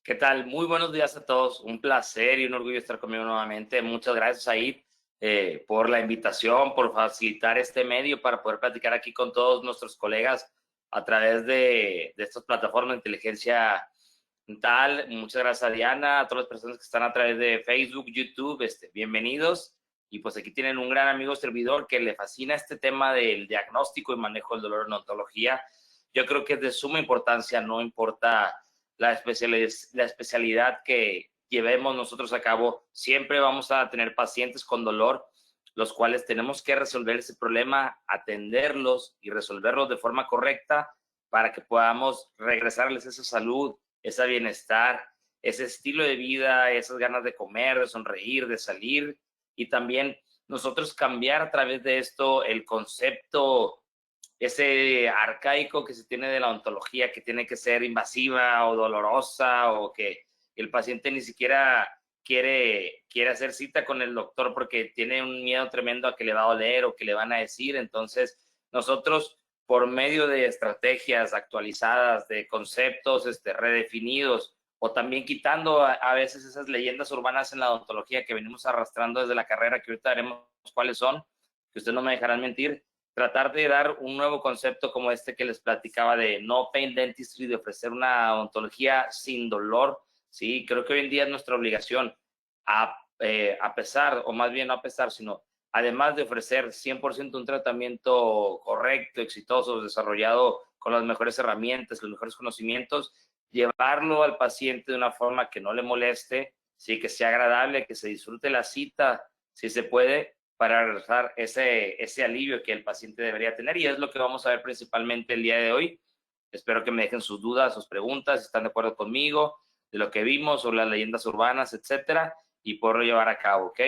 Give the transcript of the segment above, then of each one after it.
¿Qué tal? Muy buenos días a todos. Un placer y un orgullo estar conmigo nuevamente. Muchas gracias, Said, por la invitación, por facilitar este medio para poder platicar aquí con todos nuestros colegas a través de estas plataformas de inteligencia mental. Muchas gracias a Diana, a todas las personas que están a través de Facebook, YouTube. Bienvenidos. Y pues aquí tienen un gran amigo servidor que le fascina este tema del diagnóstico y manejo del dolor en odontología. Yo creo que es de suma importancia, no importa la especialidad que llevemos nosotros a cabo, siempre vamos a tener pacientes con dolor, los cuales tenemos que resolver ese problema, atenderlos y resolverlos de forma correcta para que podamos regresarles esa salud, ese bienestar, ese estilo de vida, esas ganas de comer, de sonreír, de salir, y también nosotros cambiar a través de esto el concepto ese arcaico que se tiene de la odontología, que tiene que ser invasiva o dolorosa, o que el paciente ni siquiera quiere hacer cita con el doctor porque tiene un miedo tremendo a que le va a doler o que le van a decir. Entonces, nosotros, por medio de estrategias actualizadas, de conceptos redefinidos, o también quitando a veces esas leyendas urbanas en la odontología que venimos arrastrando desde la carrera, que ahorita veremos cuáles son, que ustedes no me dejarán mentir, tratar de dar un nuevo concepto como este que les platicaba de no pain dentistry, de ofrecer una odontología sin dolor. Sí, creo que hoy en día es nuestra obligación, a pesar, o más bien no a pesar, sino además de ofrecer 100% un tratamiento correcto, exitoso, desarrollado con las mejores herramientas, los mejores conocimientos, llevarlo al paciente de una forma que no le moleste, sí, que sea agradable, que se disfrute la cita, si se puede, para regresar ese alivio que el paciente debería tener, y es lo que vamos a ver principalmente el día de hoy. Espero que me dejen sus dudas, sus preguntas, si están de acuerdo conmigo, de lo que vimos, sobre las leyendas urbanas, etcétera, y poderlo llevar a cabo, ¿ok?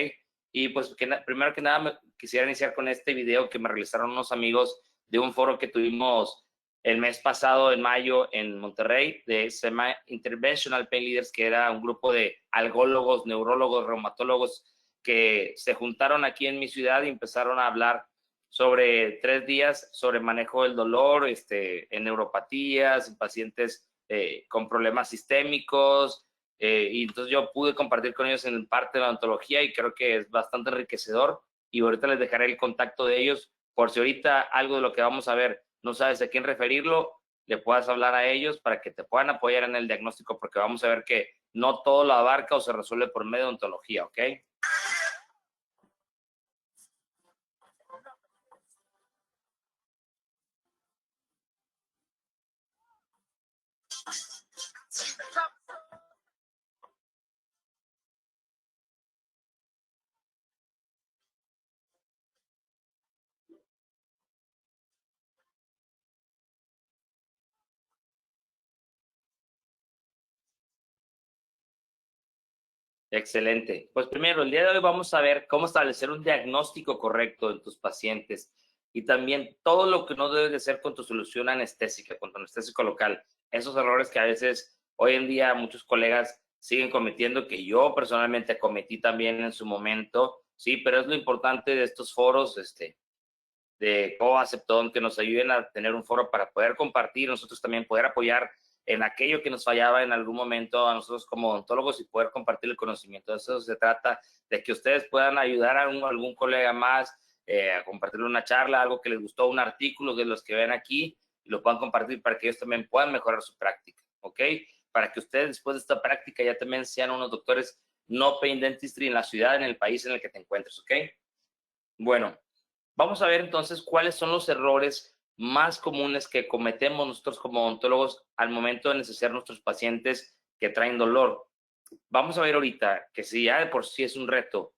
Y pues primero que nada quisiera iniciar con este video que me realizaron unos amigos de un foro que tuvimos el mes pasado, en mayo, en Monterrey, de SEMA Interventional Pain Leaders, que era un grupo de algólogos, neurólogos, reumatólogos, que se juntaron aquí en mi ciudad y empezaron a hablar sobre 3 días sobre manejo del dolor, en neuropatías, en pacientes con problemas sistémicos, y entonces yo pude compartir con ellos en parte de la odontología y creo que es bastante enriquecedor, y ahorita les dejaré el contacto de ellos por si ahorita algo de lo que vamos a ver no sabes a quién referirlo, le puedas hablar a ellos para que te puedan apoyar en el diagnóstico, porque vamos a ver que no todo lo abarca o se resuelve por medio de odontología, ¿ok? Excelente. Pues primero, el día de hoy vamos a ver cómo establecer un diagnóstico correcto en tus pacientes y también todo lo que no debes de hacer con tu solución anestésica, con tu anestésico local. Esos errores que a veces hoy en día muchos colegas siguen cometiendo, que yo personalmente cometí también en su momento, sí, pero es lo importante de estos foros, de Coaceptón, que nos ayuden a tener un foro para poder compartir, nosotros también poder apoyar en aquello que nos fallaba en algún momento a nosotros como odontólogos y poder compartir el conocimiento. De eso se trata, de que ustedes puedan ayudar a algún colega más, a compartirle una charla, algo que les gustó, un artículo de los que ven aquí, y lo puedan compartir para que ellos también puedan mejorar su práctica, ¿ok? Para que ustedes después de esta práctica ya también sean unos doctores no pain dentistry en la ciudad, en el país en el que te encuentres, ¿ok? Bueno, vamos a ver entonces cuáles son los errores más comunes que cometemos nosotros como odontólogos al momento de anestesiar a nuestros pacientes que traen dolor. Vamos a ver ahorita que si ya de por sí es un reto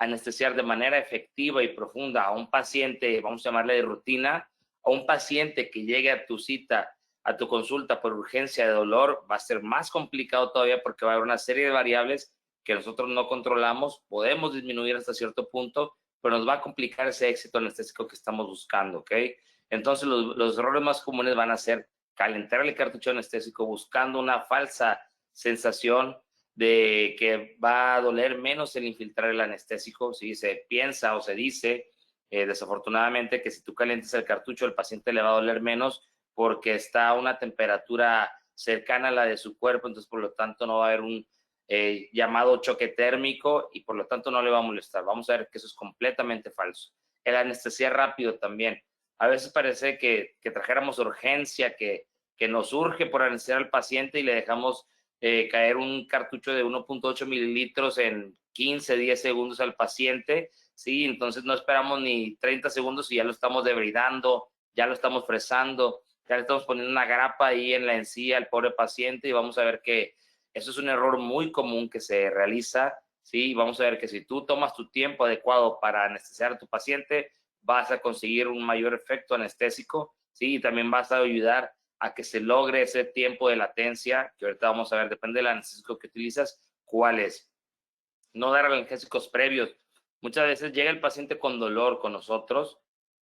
anestesiar de manera efectiva y profunda a un paciente, vamos a llamarle de rutina, a un paciente que llegue a tu cita, a tu consulta por urgencia de dolor, va a ser más complicado todavía porque va a haber una serie de variables que nosotros no controlamos, podemos disminuir hasta cierto punto, pero nos va a complicar ese éxito anestésico que estamos buscando, ¿ok? Entonces los errores más comunes van a ser calentar el cartucho anestésico buscando una falsa sensación de que va a doler menos el infiltrar el anestésico. Si se piensa o se dice, desafortunadamente, que si tú calientas el cartucho, el paciente le va a doler menos porque está a una temperatura cercana a la de su cuerpo, entonces por lo tanto no va a haber un llamado choque térmico y por lo tanto no le va a molestar. Vamos a ver que eso es completamente falso. El anestesia rápido también. A veces parece que trajéramos urgencia, que nos urge por anestesiar al paciente y le dejamos caer un cartucho de 1.8 mililitros en 15, 10 segundos al paciente, ¿sí? Entonces no esperamos ni 30 segundos y ya lo estamos debridando, ya lo estamos fresando, ya le estamos poniendo una grapa ahí en la encía al pobre paciente y vamos a ver que eso es un error muy común que se realiza, ¿sí? Vamos a ver que si tú tomas tu tiempo adecuado para anestesiar a tu paciente, vas a conseguir un mayor efecto anestésico, ¿sí? Y también vas a ayudar a que se logre ese tiempo de latencia, que ahorita vamos a ver, depende del anestésico que utilizas, cuál es. No dar analgésicos previos. Muchas veces llega el paciente con dolor con nosotros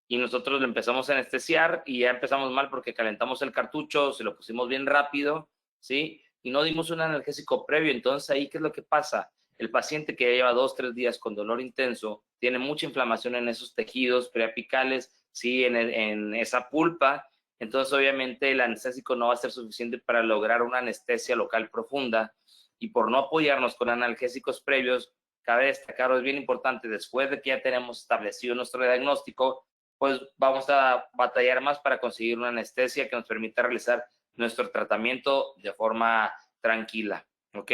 y nosotros le empezamos a anestesiar y ya empezamos mal porque calentamos el cartucho, se lo pusimos bien rápido, ¿sí? Y no dimos un analgésico previo. Entonces, ahí, ¿qué es lo que pasa? El paciente que ya lleva 2, 3 días con dolor intenso, tiene mucha inflamación en esos tejidos preapicales, ¿sí? En esa pulpa. Entonces, obviamente, el anestésico no va a ser suficiente para lograr una anestesia local profunda. Y por no apoyarnos con analgésicos previos, cabe destacar, es bien importante, después de que ya tenemos establecido nuestro diagnóstico, pues vamos a batallar más para conseguir una anestesia que nos permita realizar nuestro tratamiento de forma tranquila, ¿ok?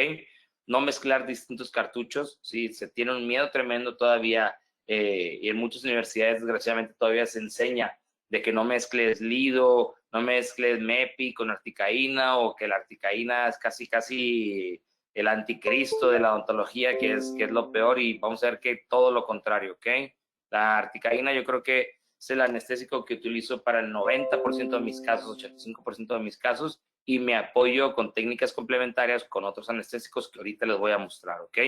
No mezclar distintos cartuchos, ¿sí? Se tiene un miedo tremendo todavía y en muchas universidades desgraciadamente todavía se enseña de que no mezcles Lido, no mezcles MEPI con articaína o que la articaína es casi el anticristo de la odontología, que es lo peor, y vamos a ver que todo lo contrario, ¿ok? La articaína yo creo que es el anestésico que utilizo para el 90% de mis casos, 85% de mis casos, y me apoyo con técnicas complementarias con otros anestésicos que ahorita les voy a mostrar, ¿ok?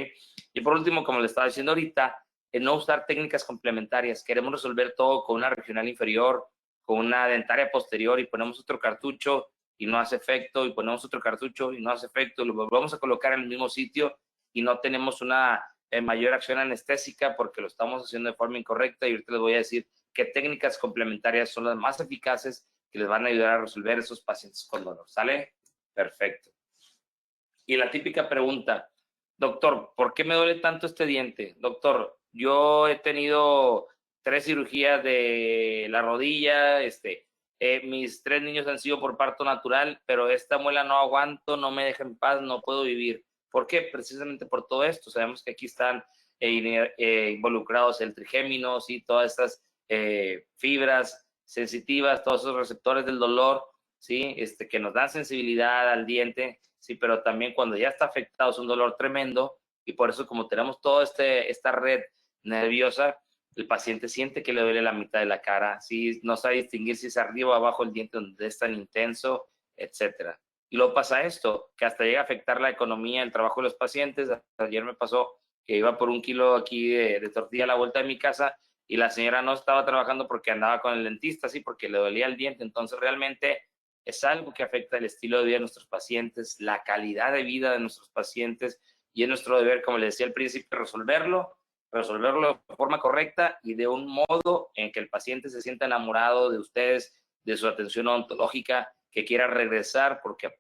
Y por último, como les estaba diciendo ahorita, no usar técnicas complementarias. Queremos resolver todo con una regional inferior, con una dentaria posterior y ponemos otro cartucho y no hace efecto, y ponemos otro cartucho y no hace efecto, lo volvemos a colocar en el mismo sitio y no tenemos una mayor acción anestésica porque lo estamos haciendo de forma incorrecta. Y ahorita les voy a decir qué técnicas complementarias son las más eficaces que les van a ayudar a resolver esos pacientes con dolor. ¿Sale? Perfecto. Y la típica pregunta, doctor, ¿por qué me duele tanto este diente? Doctor, yo he tenido 3 cirugías de la rodilla, mis 3 niños han sido por parto natural, pero esta muela no aguanto, no me deja en paz, no puedo vivir. ¿Por qué? Precisamente por todo esto. Sabemos que aquí están involucrados el trigémino, ¿sí? Todas estas fibras sensitivas, todos esos receptores del dolor, ¿sí? Que nos dan sensibilidad al diente, ¿sí? Pero también cuando ya está afectado es un dolor tremendo y por eso como tenemos toda esta red nerviosa, el paciente siente que le duele la mitad de la cara, ¿sí? No sabe distinguir si es arriba o abajo el diente donde es tan intenso, etcétera. Y luego pasa esto, que hasta llega a afectar la economía, el trabajo de los pacientes. Ayer me pasó que iba por 1 kilo aquí de tortilla a la vuelta de mi casa y la señora no estaba trabajando porque andaba con el dentista, sí, porque le dolía el diente. Entonces realmente es algo que afecta el estilo de vida de nuestros pacientes, la calidad de vida de nuestros pacientes, y es nuestro deber, como les decía al principio, resolverlo de forma correcta y de un modo en que el paciente se sienta enamorado de ustedes, de su atención odontológica, que quiera regresar, porque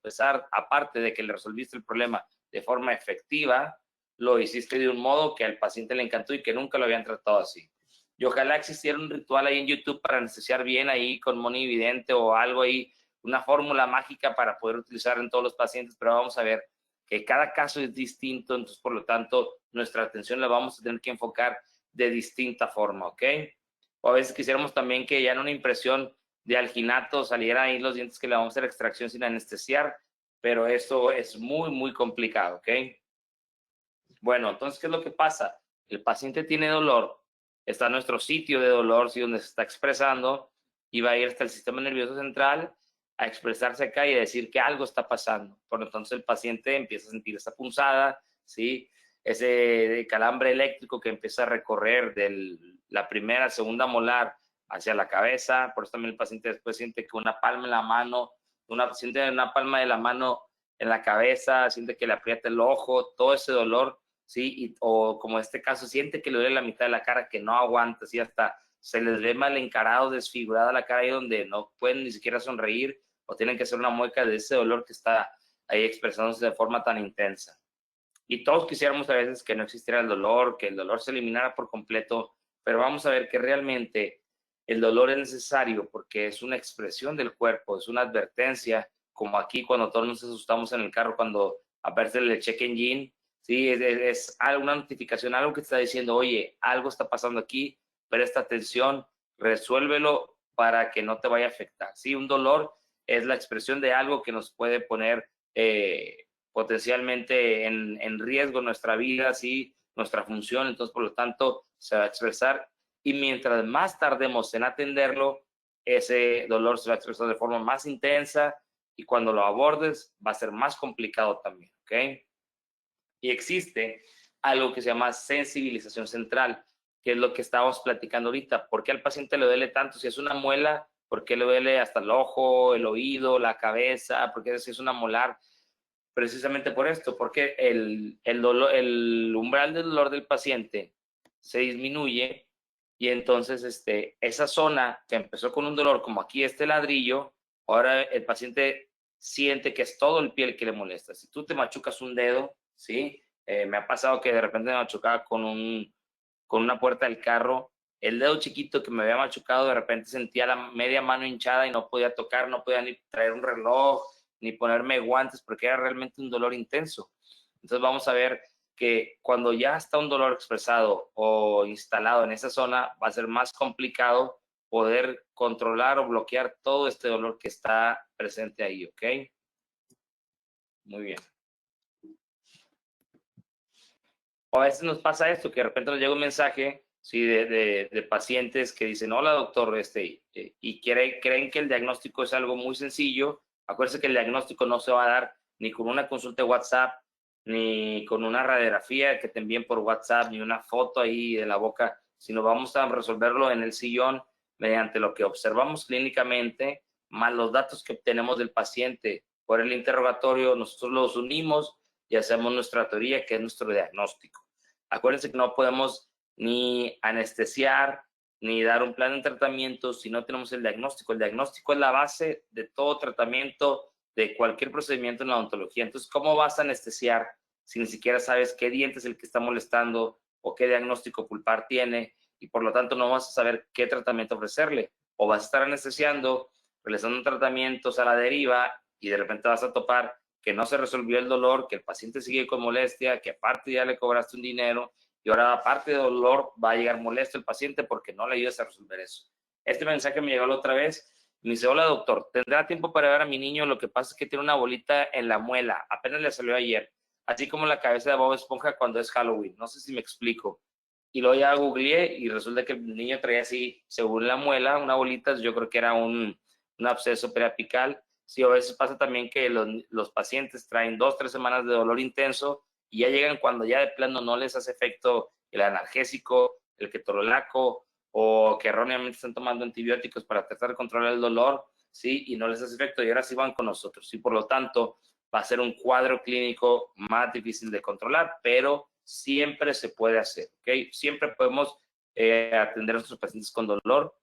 aparte de que le resolviste el problema de forma efectiva, lo hiciste de un modo que al paciente le encantó y que nunca lo habían tratado así. Y ojalá existiera un ritual ahí en YouTube para anestesiar bien ahí con Moni Vidente o algo ahí, una fórmula mágica para poder utilizar en todos los pacientes, pero vamos a ver que cada caso es distinto, entonces por lo tanto nuestra atención la vamos a tener que enfocar de distinta forma, ¿ok? O a veces quisiéramos también que ya en una impresión de alginato salieran ahí los dientes que le vamos a hacer extracción sin anestesiar, pero eso es muy complicado, ¿ok? Bueno, entonces, ¿qué es lo que pasa? El paciente tiene dolor, está en nuestro sitio de dolor, ¿sí? Donde se está expresando, y va a ir hasta el sistema nervioso central a expresarse acá y a decir que algo está pasando. Por entonces el paciente empieza a sentir esa punzada, ¿sí? Ese calambre eléctrico que empieza a recorrer de la primera, segunda molar hacia la cabeza. Por eso también el paciente después siente que una palma en la mano, siente una palma de la mano en la cabeza, siente que le aprieta el ojo, todo ese dolor, ¿sí? O como en este caso, siente que le duele la mitad de la cara, que no aguanta, ¿sí? Hasta se les ve mal encarado, desfigurada la cara ahí donde no pueden ni siquiera sonreír o tienen que hacer una mueca de ese dolor que está ahí expresándose de forma tan intensa. Y todos quisiéramos a veces que no existiera el dolor, que el dolor se eliminara por completo, pero vamos a ver que realmente el dolor es necesario porque es una expresión del cuerpo, es una advertencia, como aquí cuando todos nos asustamos en el carro cuando aparece el check engine, ¿sí? Es una notificación, algo que está diciendo, oye, algo está pasando aquí, presta atención, resuélvelo para que no te vaya a afectar, ¿sí? Un dolor es la expresión de algo que nos puede poner potencialmente en riesgo nuestra vida, ¿sí? Nuestra función, entonces por lo tanto se va a expresar y mientras más tardemos en atenderlo, ese dolor se va a expresar de forma más intensa y cuando lo abordes va a ser más complicado también, ¿ok? Y existe algo que se llama sensibilización central, que es lo que estábamos platicando ahorita. ¿Por qué al paciente le duele tanto? Si es una muela, ¿por qué le duele hasta el ojo, el oído, la cabeza? ¿Por qué si es una molar? Precisamente por esto, porque el umbral del dolor del paciente se disminuye y entonces esa zona que empezó con un dolor como aquí este ladrillo, ahora el paciente siente que es todo el pie el que le molesta. Si tú te machucas un dedo, ¿sí? Me ha pasado que de repente me machucaba con una puerta del carro, el dedo chiquito que me había machucado, de repente sentía la media mano hinchada y no podía tocar, no podía ni traer un reloj, ni ponerme guantes, porque era realmente un dolor intenso. Entonces vamos a ver que cuando ya está un dolor expresado o instalado en esa zona, va a ser más complicado poder controlar o bloquear todo este dolor que está presente ahí, ¿ok? Muy bien. O a veces nos pasa esto, que de repente nos llega un mensaje, ¿sí? de pacientes que dicen, hola doctor, y creen que el diagnóstico es algo muy sencillo. Acuérdense que el diagnóstico no se va a dar ni con una consulta de WhatsApp, ni con una radiografía que te envíen por WhatsApp, ni una foto ahí de la boca, sino vamos a resolverlo en el sillón mediante lo que observamos clínicamente, más los datos que obtenemos del paciente por el interrogatorio, nosotros los unimos y hacemos nuestra teoría, que es nuestro diagnóstico. Acuérdense que no podemos ni anestesiar, ni dar un plan de tratamiento si no tenemos el diagnóstico. El diagnóstico es la base de todo tratamiento, de cualquier procedimiento en la odontología. Entonces, ¿cómo vas a anestesiar si ni siquiera sabes qué diente es el que está molestando o qué diagnóstico pulpar tiene? Y por lo tanto no vas a saber qué tratamiento ofrecerle. O vas a estar anestesiando, realizando tratamientos a la deriva y de repente vas a topar que no se resolvió el dolor, que el paciente sigue con molestia, que aparte ya le cobraste un dinero y ahora aparte de dolor va a llegar molesto el paciente porque no le ayudas a resolver eso. Este mensaje me llegó la otra vez. Me dice, hola doctor, ¿tendrá tiempo para ver a mi niño? Lo que pasa es que tiene una bolita en la muela, apenas le salió ayer, así como la cabeza de Bob Esponja cuando es Halloween. No sé si me explico. Y luego ya googleé y resulta que el niño traía así, según la muela, una bolita, yo creo que era un absceso periapical. Sí, a veces pasa también que los pacientes traen 2-3 semanas de dolor intenso y ya llegan cuando ya de plano no les hace efecto el analgésico, el ketorolaco o que erróneamente están tomando antibióticos para tratar de controlar el dolor, ¿sí? Y no les hace efecto y ahora sí van con nosotros. Y por lo tanto va a ser un cuadro clínico más difícil de controlar, pero siempre se puede hacer, ¿ok? Siempre podemos atender a nuestros pacientes con dolor.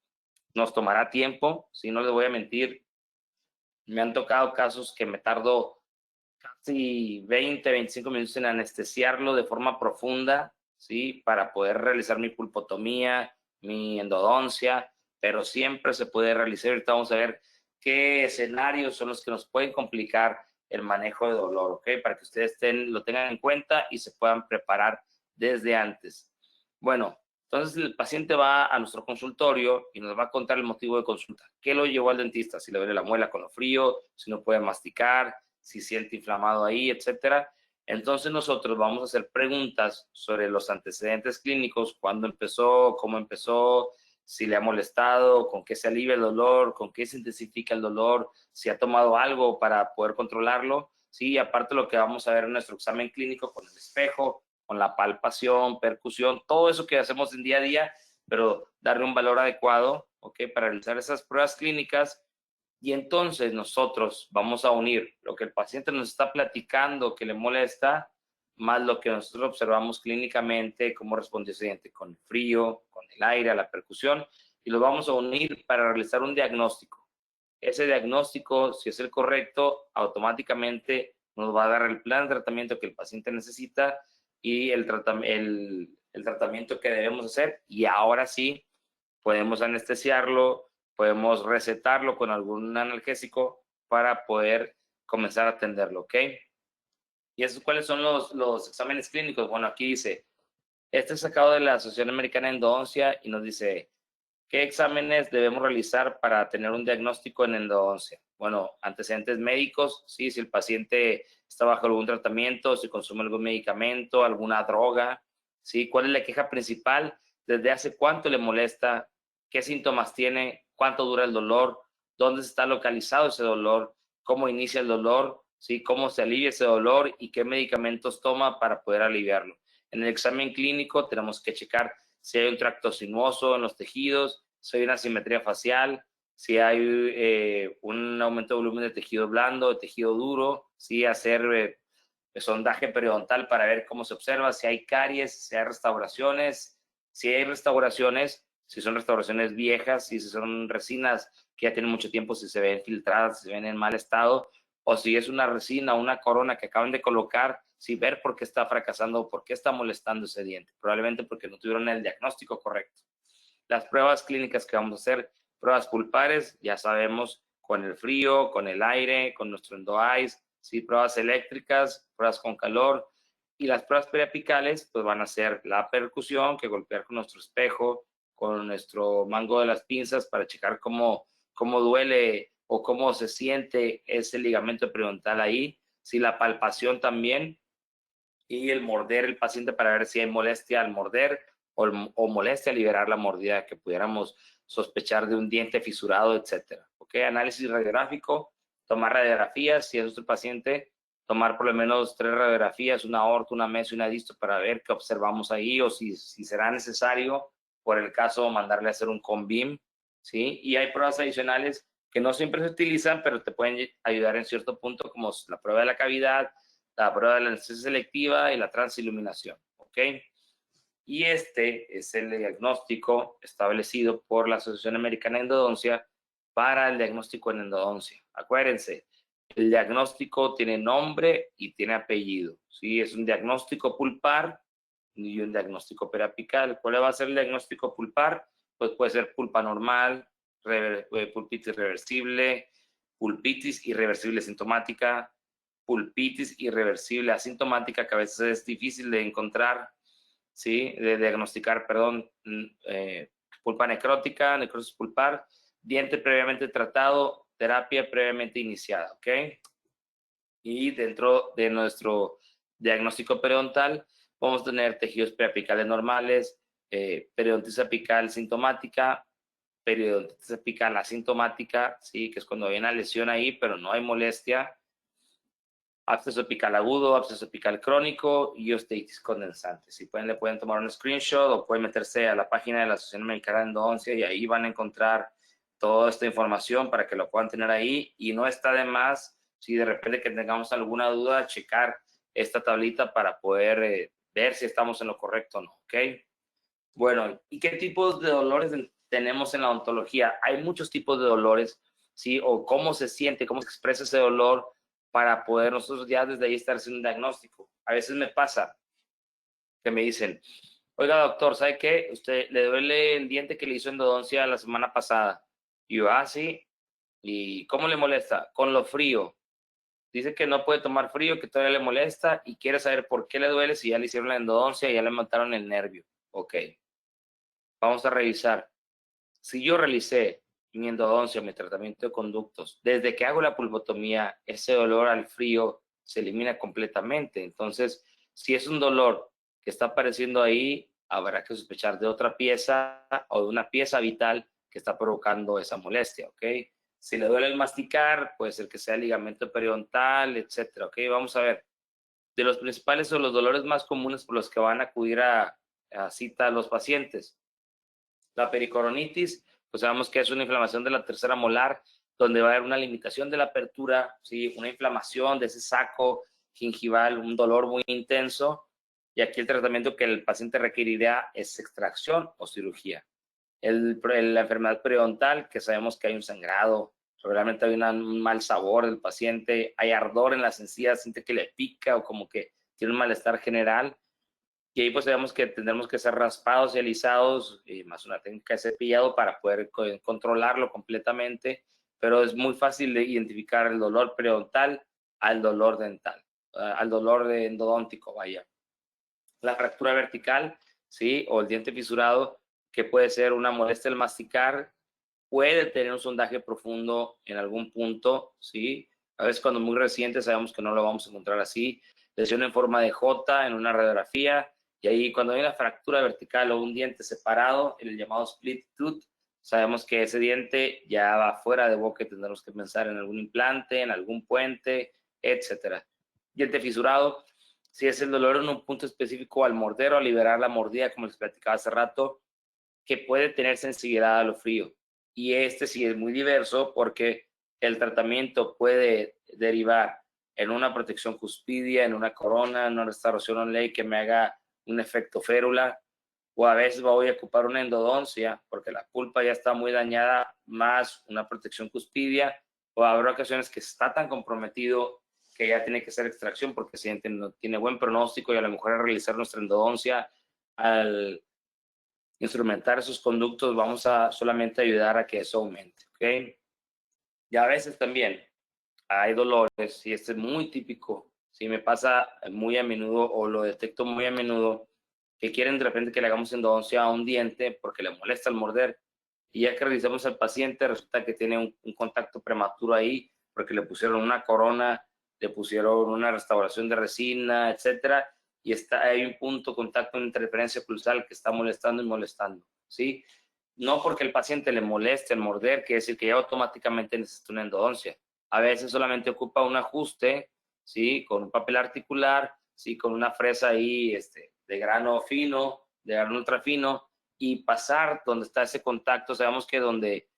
Nos tomará tiempo, si no les voy a mentir, me han tocado casos que me tardo casi 20-25 minutos en anestesiarlo de forma profunda, ¿sí? Para poder realizar mi pulpotomía, mi endodoncia, pero siempre se puede realizar. Ahorita vamos a ver qué escenarios son los que nos pueden complicar el manejo de dolor, ¿ok? Para que ustedes lo tengan en cuenta y se puedan preparar desde antes. Bueno, entonces el paciente va a nuestro consultorio y nos va a contar el motivo de consulta. ¿Qué lo llevó al dentista? Si le duele la muela con lo frío, si no puede masticar, si siente inflamado ahí, etcétera. Entonces nosotros vamos a hacer preguntas sobre los antecedentes clínicos, cuándo empezó, cómo empezó, si le ha molestado, con qué se alivia el dolor, con qué se intensifica el dolor, si ha tomado algo para poder controlarlo. Sí, aparte lo que vamos a ver en nuestro examen clínico con el espejo, con la palpación, percusión, todo eso que hacemos en día a día, pero darle un valor adecuado, ¿ok? Para realizar esas pruebas clínicas. Y entonces nosotros vamos a unir lo que el paciente nos está platicando que le molesta, más lo que nosotros observamos clínicamente, cómo responde ese diente con el frío, con el aire, a la percusión, y lo vamos a unir para realizar un diagnóstico. Ese diagnóstico, si es el correcto, automáticamente nos va a dar el plan de tratamiento que el paciente necesita y el tratamiento que debemos hacer, y ahora sí podemos anestesiarlo, podemos recetarlo con algún analgésico para poder comenzar a atenderlo, ¿ok? ¿Y esos cuáles son los exámenes clínicos? Bueno, aquí dice, este es sacado de la Asociación Americana de Endodoncia y nos dice, ¿qué exámenes debemos realizar para tener un diagnóstico en endodoncia? Bueno, antecedentes médicos, sí, si el paciente está bajo algún tratamiento, si consume algún medicamento, alguna droga, sí, ¿cuál es la queja principal? ¿Desde hace cuánto le molesta? ¿Qué síntomas tiene? ¿Cuánto dura el dolor? ¿Dónde está localizado ese dolor? ¿Cómo inicia el dolor? ¿Sí? ¿Cómo se alivia ese dolor? ¿Y qué medicamentos toma para poder aliviarlo? En el examen clínico tenemos que checar si hay un tracto sinuoso en los tejidos, si hay una simetría facial, si hay un aumento de volumen de tejido blando, de tejido duro, si hacer sondaje periodontal para ver cómo se observa, si hay caries, si hay restauraciones, si son restauraciones viejas, si son resinas que ya tienen mucho tiempo, si se ven filtradas, si se ven en mal estado, o si es una resina o una corona que acaban de colocar, si ver por qué está fracasando o por qué está molestando ese diente, probablemente porque no tuvieron el diagnóstico correcto. Las pruebas clínicas que vamos a hacer, pruebas pulpares, ya sabemos, con el frío, con el aire, con nuestro EndoEyes, ¿sí? Pruebas eléctricas, pruebas con calor, y las pruebas periapicales, pues van a ser la percusión, que golpear con nuestro espejo, con nuestro mango de las pinzas para checar cómo duele o cómo se siente ese ligamento periodontal ahí, si la palpación también, y el morder el paciente para ver si hay molestia al morder o molestia al liberar la mordida, que pudiéramos sospechar de un diente fisurado, etcétera. ¿Ok? Análisis radiográfico, tomar radiografías, si es nuestro paciente, tomar por lo menos 3 radiografías, una orto, una meso y una disto para ver qué observamos ahí, o si será necesario, por el caso, mandarle a hacer un CONBIM, ¿sí? Y hay pruebas adicionales que no siempre se utilizan, pero te pueden ayudar en cierto punto, como la prueba de la cavidad, la prueba de la anestesia selectiva y la transiluminación, ¿ok? Y este es el diagnóstico establecido por la Asociación Americana de Endodoncia para el diagnóstico en endodoncia. Acuérdense, el diagnóstico tiene nombre y tiene apellido, ¿sí? Es un diagnóstico pulpar y un diagnóstico periapical. ¿Cuál va a ser el diagnóstico pulpar? Pues puede ser pulpa normal, pulpitis reversible, pulpitis irreversible sintomática, pulpitis irreversible asintomática, que a veces es difícil de encontrar, ¿sí? De diagnosticar, perdón, pulpa necrótica, necrosis pulpar, diente previamente tratado, terapia previamente iniciada, ¿ok? Y dentro de nuestro diagnóstico periodontal vamos a tener tejidos preapicales normales, periodontitis apical sintomática, periodontitis apical asintomática, ¿sí? Que es cuando hay una lesión ahí, pero no hay molestia, absceso apical agudo, absceso apical crónico y osteitis condensante. Si pueden, le pueden tomar un screenshot o pueden meterse a la página de la Asociación Americana de Endodoncia y ahí van a encontrar toda esta información para que lo puedan tener ahí. Y no está de más, si de repente que tengamos alguna duda, checar esta tablita para poder ver si estamos en lo correcto o no, ¿ok? Bueno, ¿y qué tipos de dolores tenemos en la odontología? Hay muchos tipos de dolores, ¿sí? O cómo se siente, cómo se expresa ese dolor para poder nosotros ya desde ahí estar haciendo un diagnóstico. A veces me pasa que me dicen, oiga doctor, ¿sabe qué? Usted le duele el diente que le hizo endodoncia la semana pasada. Y yo, sí. ¿Y cómo le molesta? Con lo frío. Dice que no puede tomar frío, que todavía le molesta y quiere saber por qué le duele si ya le hicieron la endodoncia y ya le mataron el nervio. Ok, vamos a revisar. Si yo realicé mi endodoncia, mi tratamiento de conductos, desde que hago la pulpotomía, ese dolor al frío se elimina completamente. Entonces, si es un dolor que está apareciendo ahí, habrá que sospechar de otra pieza o de una pieza vital que está provocando esa molestia, ¿ok? Si le duele el masticar, puede ser que sea ligamento periodontal, etcétera, ¿ok? Vamos a ver. De los principales o los dolores más comunes por los que van a acudir a cita a los pacientes. La pericoronitis, pues sabemos que es una inflamación de la tercera molar, donde va a haber una limitación de la apertura, ¿sí? Una inflamación de ese saco gingival, un dolor muy intenso, y aquí el tratamiento que el paciente requerirá es extracción o cirugía. La enfermedad periodontal, que sabemos que hay un sangrado realmente hay un mal sabor del paciente, hay ardor en las encías, siente que le pica o como que tiene un malestar general. Y ahí pues sabemos que tendremos que ser raspados y alisados, y más una técnica de cepillado para poder controlarlo completamente, pero es muy fácil de identificar el dolor periodontal al dolor dental, al dolor endodóntico, vaya. La fractura vertical, ¿sí? O el diente fisurado, que puede ser una molestia al masticar, puede tener un sondaje profundo en algún punto, ¿sí? A veces cuando es muy reciente sabemos que no lo vamos a encontrar así. Lesión en forma de J en una radiografía, y ahí cuando hay una fractura vertical o un diente separado, en el llamado split tooth, sabemos que ese diente ya va fuera de boca y tendremos que pensar en algún implante, en algún puente, etcétera. Diente fisurado, si es el dolor en un punto específico al morder o a liberar la mordida, como les platicaba hace rato, que puede tener sensibilidad a lo frío. Y este sí es muy diverso porque el tratamiento puede derivar en una protección cuspidia, en una corona, en una restauración on ley que me haga un efecto férula, o a veces voy a ocupar una endodoncia porque la pulpa ya está muy dañada, más una protección cuspidia, o habrá ocasiones que está tan comprometido que ya tiene que hacer extracción porque el paciente no tiene buen pronóstico, y a lo mejor al realizar nuestra endodoncia, al instrumentar esos conductos, vamos a solamente ayudar a que eso aumente, ¿ok? Y a veces también hay dolores, y este es muy típico, si me pasa muy a menudo o lo detecto muy a menudo, que quieren de repente que le hagamos endodoncia a un diente porque le molesta el morder, y ya que revisamos al paciente resulta que tiene un contacto prematuro ahí porque le pusieron una corona, le pusieron una restauración de resina, etcétera, y hay un punto de contacto, una interferencia oclusal que está molestando y molestando, ¿sí? No porque el paciente le moleste el morder, quiere decir que ya automáticamente necesita una endodoncia. A veces solamente ocupa un ajuste, ¿sí? Con un papel articular, ¿sí? Con una fresa ahí de grano fino, de grano ultra fino, y pasar donde está ese contacto. Sabemos que donde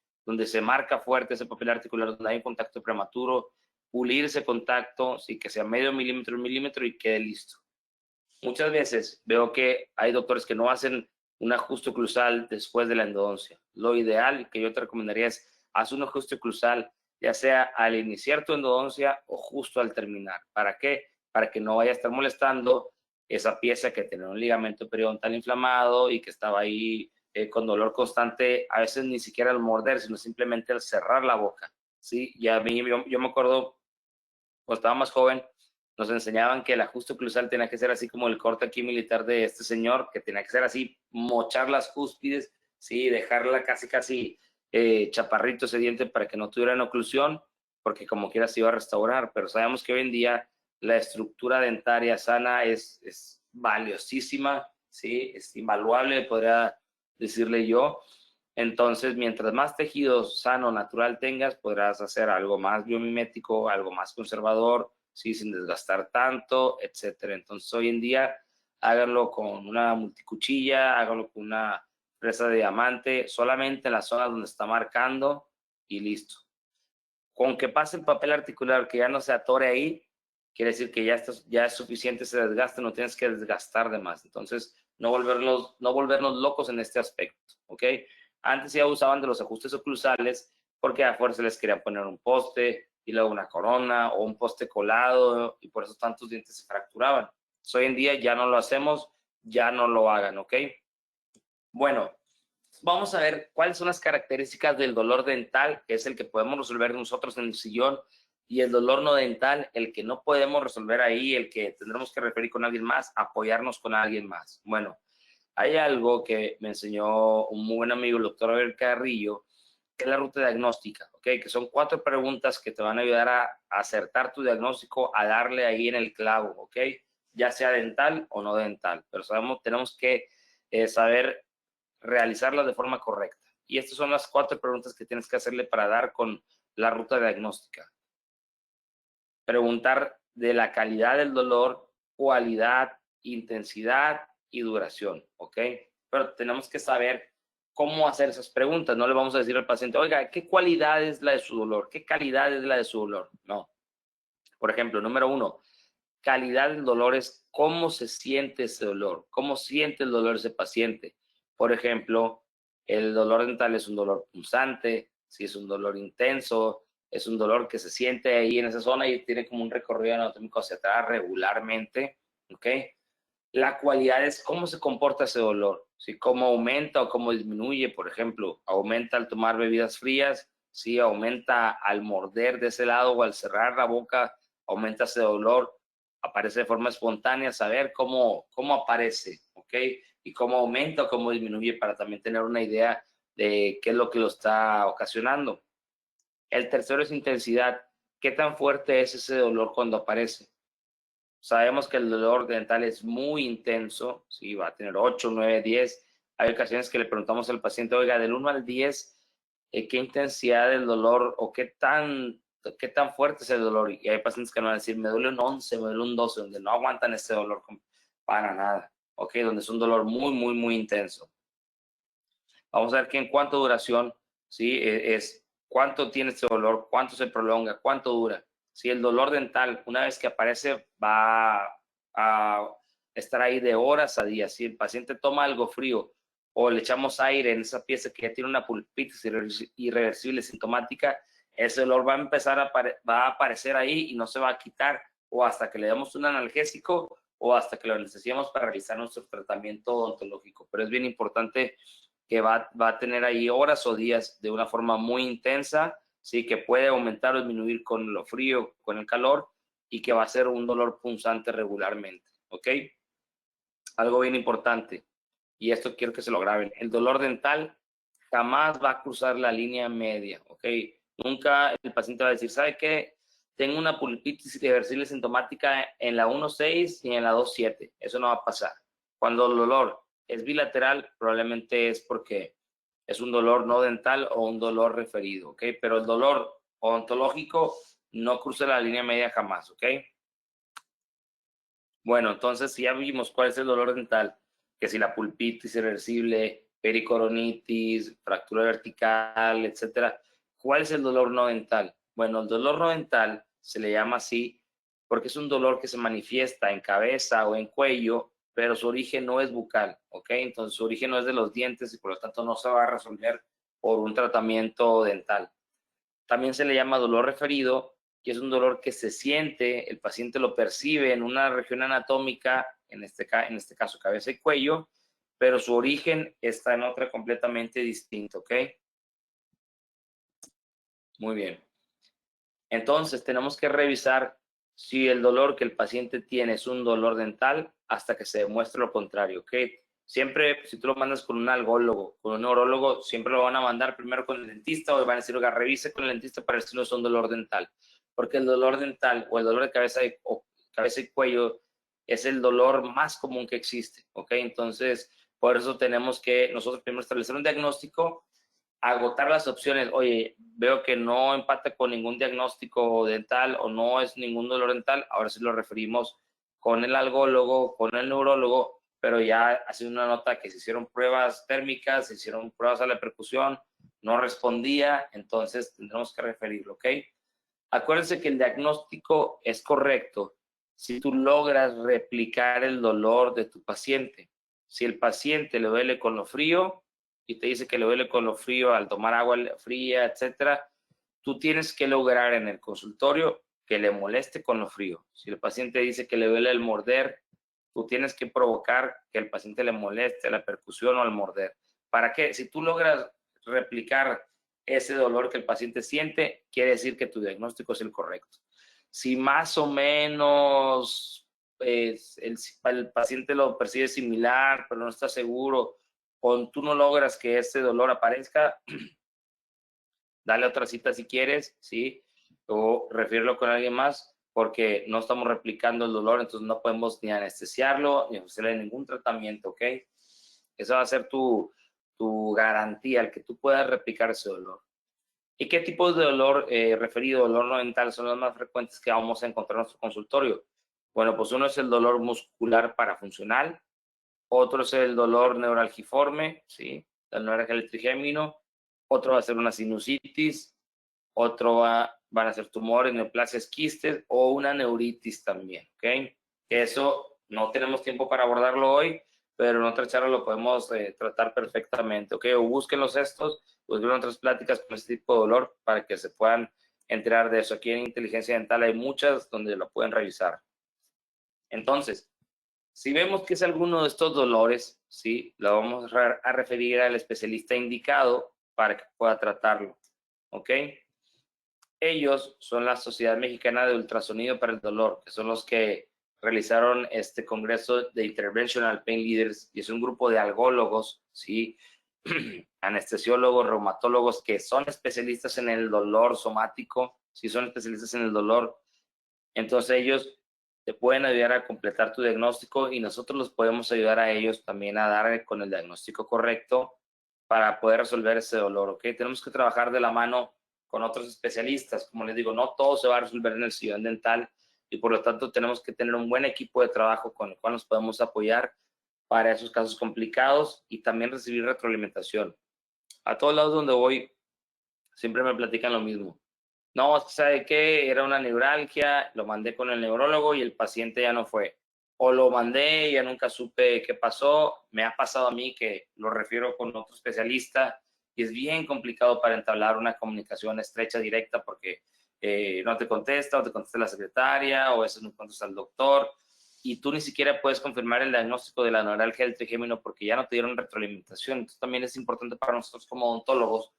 se marca fuerte ese papel articular, donde hay un contacto prematuro, pulir ese contacto, ¿sí? Que sea medio milímetro, un milímetro, y quede listo. Muchas veces veo que hay doctores que no hacen un ajuste oclusal después de la endodoncia. Lo ideal que yo te recomendaría es hacer un ajuste oclusal, ya sea al iniciar tu endodoncia o justo al terminar. ¿Para qué? Para que no vaya a estar molestando esa pieza que tiene un ligamento periodontal inflamado y que estaba ahí con dolor constante, a veces ni siquiera al morder, sino simplemente al cerrar la boca. ¿Sí? Y a mí, yo me acuerdo, cuando estaba más joven, nos enseñaban que el ajuste oclusal tenía que ser así como el corte aquí militar de este señor, que tenía que ser así, mochar las cúspides, sí, dejarla casi chaparrito ese diente para que no tuviera oclusión, porque como quiera se iba a restaurar. Pero sabemos que hoy en día la estructura dentaria sana es valiosísima, sí, es invaluable, podría decirle yo. Entonces, mientras más tejido sano, natural tengas, podrás hacer algo más biomimético, algo más conservador, ¿sí? Sin desgastar tanto, etcétera. Entonces, hoy en día, háganlo con una multicuchilla, háganlo con una fresa de diamante, solamente en la zona donde está marcando, y listo. Con que pase el papel articular, que ya no se atore ahí, quiere decir que ya es suficiente ese desgaste, no tienes que desgastar de más. Entonces, no volvernos locos en este aspecto, ¿ok? Antes ya usaban de los ajustes oclusales porque a fuerza les querían poner un poste y luego una corona o un poste colado, y por eso tantos dientes se fracturaban. Entonces, hoy en día ya no lo hacemos, ya no lo hagan, ¿ok? Bueno, vamos a ver cuáles son las características del dolor dental, que es el que podemos resolver nosotros en el sillón, y el dolor no dental, el que no podemos resolver ahí, el que tendremos que referir con alguien más, apoyarnos con alguien más. Bueno, hay algo que me enseñó un muy buen amigo, el doctor Abel Carrillo, que es la ruta diagnóstica, ¿ok? Que son 4 preguntas que te van a ayudar a acertar tu diagnóstico, a darle ahí en el clavo, ¿ok? Ya sea dental o no dental, pero tenemos que saber realizarlas de forma correcta. Y estas son las 4 preguntas que tienes que hacerle para dar con la ruta diagnóstica. Preguntar de la calidad del dolor, cualidad, intensidad y duración, ¿ok? Pero tenemos que saber cómo hacer esas preguntas. No le vamos a decir al paciente, oiga, ¿qué cualidad es la de su dolor? ¿Qué calidad es la de su dolor? No. Por ejemplo, número 1, calidad del dolor es cómo se siente ese dolor, cómo siente el dolor ese paciente. Por ejemplo, el dolor dental es un dolor punzante, si es un dolor intenso, Es un dolor que se siente ahí en esa zona y tiene como un recorrido anatómico hacia atrás regularmente, ¿ok? La cualidad es cómo se comporta ese dolor, ¿sí? Cómo aumenta o cómo disminuye, por ejemplo, aumenta al tomar bebidas frías, ¿sí? Aumenta al morder de ese lado o al cerrar la boca, aumenta ese dolor, aparece de forma espontánea, saber cómo aparece, ¿ok? Y cómo aumenta o cómo disminuye para también tener una idea de qué es lo que lo está ocasionando. El tercero es intensidad. ¿Qué tan fuerte es ese dolor cuando aparece? Sabemos que el dolor dental es muy intenso, ¿sí? Va a tener 8, 9, 10. Hay ocasiones que le preguntamos al paciente, oiga, del 1 al 10, ¿qué intensidad del dolor o qué tan fuerte es el dolor? Y hay pacientes que nos van a decir, me duele un 11, me duele un 12, donde no aguantan ese dolor para nada, ¿ok? Donde es un dolor muy, muy, muy intenso. Vamos a ver que en cuánto duración, ¿sí? Es cuánto tiene este dolor, cuánto se prolonga, cuánto dura. Si el dolor dental, una vez que aparece, va a estar ahí de horas a días. Si el paciente toma algo frío o le echamos aire en esa pieza que ya tiene una pulpitis irreversible sintomática, ese dolor va a empezar va a aparecer ahí y no se va a quitar, o hasta que le demos un analgésico o hasta que lo necesitemos para realizar nuestro tratamiento odontológico. Pero es bien importante que va a tener ahí horas o días de una forma muy intensa, sí, que puede aumentar o disminuir con lo frío, con el calor, y que va a ser un dolor punzante regularmente, ¿ok? Algo bien importante, y esto quiero que se lo graben, el dolor dental jamás va a cruzar la línea media, ¿ok? Nunca el paciente va a decir, ¿sabe qué? Tengo una pulpitis irreversible sintomática en la 1.6 y en la 2.7. Eso no va a pasar. Cuando el dolor es bilateral, probablemente es porque es un dolor no dental o un dolor referido, ¿ok? Pero el dolor odontológico no cruza la línea media jamás, ¿ok? Bueno, entonces si ya vimos cuál es el dolor dental, que si la pulpitis irreversible, pericoronitis, fractura vertical, etcétera. ¿Cuál es el dolor no dental? Bueno, el dolor no dental se le llama así porque es un dolor que se manifiesta en cabeza o en cuello, pero su origen no es bucal, ¿ok? Entonces su origen no es de los dientes y por lo tanto no se va a resolver por un tratamiento dental. También se le llama dolor referido, que es un dolor que se siente, el paciente lo percibe en una región anatómica, en este caso cabeza y cuello, pero su origen está en otra completamente distinta, ¿ok? Muy bien. Entonces tenemos que revisar si el dolor que el paciente tiene es un dolor dental hasta que se demuestre lo contrario, ¿ok? Siempre, si tú lo mandas con un algólogo, con un neurólogo, siempre lo van a mandar primero con el dentista o van a decir, oiga, revise con el dentista para ver si no es un dolor dental. Porque el dolor dental o el dolor de cabeza y cuello es el dolor más común que existe, ¿ok? Entonces, por eso tenemos que nosotros primero establecer un diagnóstico, agotar las opciones. Oye, veo que no empata con ningún diagnóstico dental o no es ningún dolor dental, ahora sí lo referimos con el algólogo, con el neurólogo, pero ya haciendo una nota que se hicieron pruebas térmicas, se hicieron pruebas a la percusión, no respondía, entonces tendremos que referirlo, ¿ok? Acuérdense que el diagnóstico es correcto si tú logras replicar el dolor de tu paciente. Si el paciente le duele con lo frío y te dice que le duele con lo frío al tomar agua fría, etcétera, tú tienes que lograr en el consultorio que le moleste con lo frío. Si el paciente dice que le duele el morder, tú tienes que provocar que el paciente le moleste la percusión o al morder. ¿Para qué? Si tú logras replicar ese dolor que el paciente siente, quiere decir que tu diagnóstico es el correcto. Si más o menos el paciente lo percibe similar, pero no está seguro, o tú no logras que ese dolor aparezca, dale otra cita si quieres, ¿sí? O refiérelo con alguien más, porque no estamos replicando el dolor, entonces no podemos ni anestesiarlo, ni ofrecerle ningún tratamiento, ¿ok? Esa va a ser tu garantía, el que tú puedas replicar ese dolor. ¿Y qué tipos de dolor referido, dolor no dental, son los más frecuentes que vamos a encontrar en nuestro consultorio? Bueno, pues uno es el dolor muscular parafuncional, otro es el dolor neuralgiforme, ¿sí? El neuralgia trigémino, otro va a ser una sinusitis, otro van a ser tumores, neoplasias, quistes o una neuritis también, ¿ok? Eso no tenemos tiempo para abordarlo hoy, pero en otra charla lo podemos tratar perfectamente, ¿ok? O búsquenlos estos, busquen otras pláticas con este tipo de dolor para que se puedan enterar de eso. Aquí en inteligencia dental hay muchas donde lo pueden revisar. Entonces, si vemos que es alguno de estos dolores, ¿sí? Lo vamos a referir al especialista indicado para que pueda tratarlo, ¿ok? Ellos son la Sociedad Mexicana de Ultrasonido para el Dolor, que son los que realizaron este congreso de Interventional Pain Leaders, y es un grupo de algólogos, ¿sí? Anestesiólogos, reumatólogos, que son especialistas en el dolor somático, ¿sí? Son especialistas en el dolor. Entonces ellos te pueden ayudar a completar tu diagnóstico y nosotros los podemos ayudar a ellos también a dar con el diagnóstico correcto para poder resolver ese dolor, ¿ok? Tenemos que trabajar de la mano con otros especialistas. Como les digo, no todo se va a resolver en el sillón dental y por lo tanto tenemos que tener un buen equipo de trabajo con el cual nos podemos apoyar para esos casos complicados y también recibir retroalimentación. A todos lados donde voy, siempre me platican lo mismo. No, ¿sabe qué? Era una neuralgia, lo mandé con el neurólogo y el paciente ya no fue. O lo mandé y ya nunca supe qué pasó. Me ha pasado a mí que lo refiero con otro especialista y es bien complicado para entablar una comunicación estrecha, directa, porque no te contesta o te contesta la secretaria o a veces no contesta el doctor y tú ni siquiera puedes confirmar el diagnóstico de la neuralgia del trigémino porque ya no te dieron retroalimentación. Entonces también es importante para nosotros como odontólogos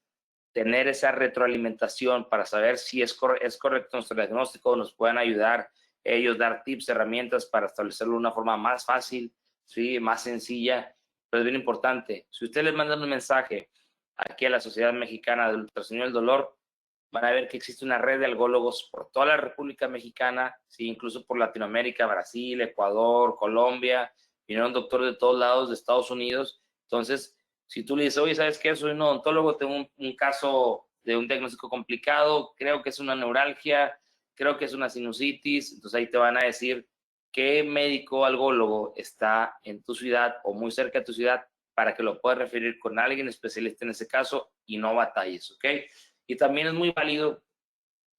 tener esa retroalimentación para saber si es correcto nuestro diagnóstico, nos puedan ayudar ellos, dar tips, herramientas para establecerlo de una forma más fácil, ¿sí? Más sencilla, pero es bien importante. Si ustedes les mandan un mensaje aquí a la Sociedad Mexicana del Ultrasonido del Dolor, van a ver que existe una red de algólogos por toda la República Mexicana, ¿sí? Incluso por Latinoamérica, Brasil, Ecuador, Colombia, vinieron doctores de todos lados de Estados Unidos. Entonces, si tú le dices, oye, ¿sabes qué? Soy un odontólogo, tengo un caso de un diagnóstico complicado, creo que es una neuralgia, creo que es una sinusitis, entonces ahí te van a decir qué médico algólogo está en tu ciudad o muy cerca de tu ciudad para que lo puedas referir con alguien especialista en ese caso y no batalles, ¿ok? Y también es muy válido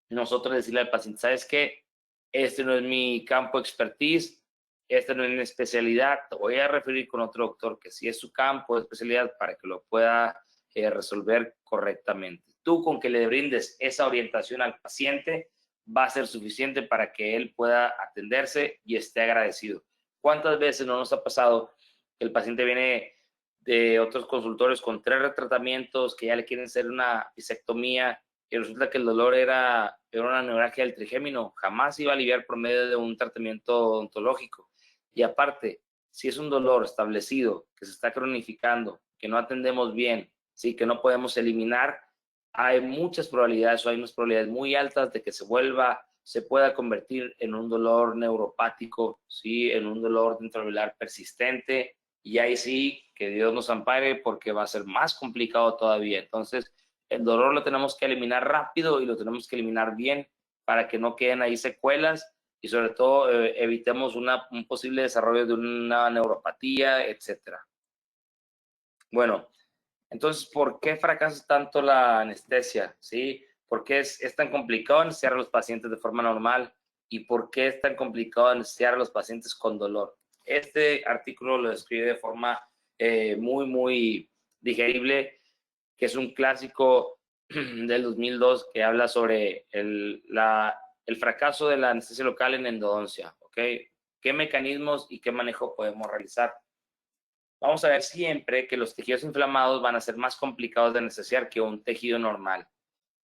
nosotros decirle al paciente, ¿sabes qué? Este no es mi campo de expertise, esta no es mi especialidad, te voy a referir con otro doctor que sí es su campo de especialidad para que lo pueda resolver correctamente. Tú con que le brindes esa orientación al paciente va a ser suficiente para que él pueda atenderse y esté agradecido. ¿Cuántas veces no nos ha pasado que el paciente viene de otros consultorios con 3 tratamientos, que ya le quieren hacer una bisectomía y resulta que el dolor era una neuralgia del trigémino? Jamás iba a aliviar por medio de un tratamiento odontológico. Y aparte, si es un dolor establecido, que se está cronificando, que no atendemos bien, sí, que no podemos eliminar, hay muchas probabilidades o hay unas probabilidades muy altas de que se pueda convertir en un dolor neuropático, sí, en un dolor intraocular persistente, y ahí sí, que Dios nos ampare porque va a ser más complicado todavía. Entonces, el dolor lo tenemos que eliminar rápido y lo tenemos que eliminar bien para que no queden ahí secuelas y sobre todo evitemos un posible desarrollo de una neuropatía, etcétera. Bueno, entonces, ¿por qué fracasa tanto la anestesia? ¿Sí? ¿Por qué es tan complicado anestesiar a los pacientes de forma normal? ¿Y por qué es tan complicado anestesiar a los pacientes con dolor? Este artículo lo describe de forma muy digerible, que es un clásico del 2002 que habla sobre el fracaso de la anestesia local en endodoncia, ¿ok? ¿Qué mecanismos y qué manejo podemos realizar? Vamos a ver siempre que los tejidos inflamados van a ser más complicados de anestesiar que un tejido normal.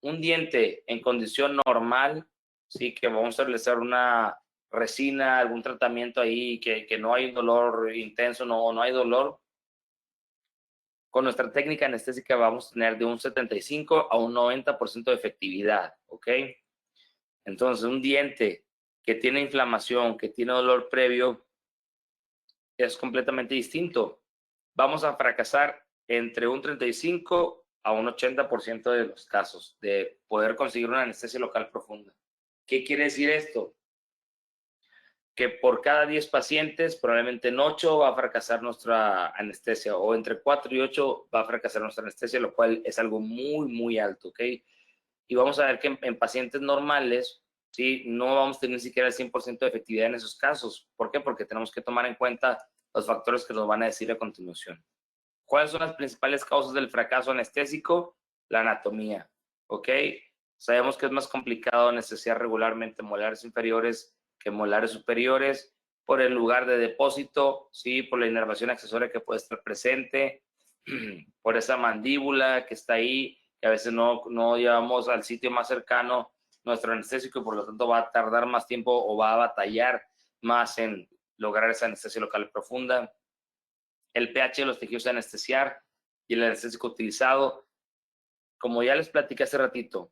Un diente en condición normal, sí, que vamos a realizar una resina, algún tratamiento ahí, que no hay un dolor intenso, no hay dolor. Con nuestra técnica anestésica vamos a tener de un 75 a un 90% de efectividad, ¿ok? Entonces, un diente que tiene inflamación, que tiene dolor previo, es completamente distinto. Vamos a fracasar entre un 35 a un 80% de los casos de poder conseguir una anestesia local profunda. ¿Qué quiere decir esto? Que por cada 10 pacientes, probablemente en 8 va a fracasar nuestra anestesia, o entre 4 y 8 va a fracasar nuestra anestesia, lo cual es algo muy alto, ¿ok? Y vamos a ver que en pacientes normales, ¿sí? No vamos a tener ni siquiera el 100% de efectividad en esos casos. ¿Por qué? Porque tenemos que tomar en cuenta los factores que nos van a decir a continuación. ¿Cuáles son las principales causas del fracaso anestésico? La anatomía, ¿ok? Sabemos que es más complicado anestesiar regularmente molares inferiores que molares superiores por el lugar de depósito, ¿sí? Por la inervación accesoria que puede estar presente, por esa mandíbula que está ahí, que a veces no llevamos al sitio más cercano nuestro anestésico y por lo tanto va a tardar más tiempo o va a batallar más en lograr esa anestesia local profunda. El pH de los tejidos a anestesiar y el anestésico utilizado. Como ya les platicé hace ratito,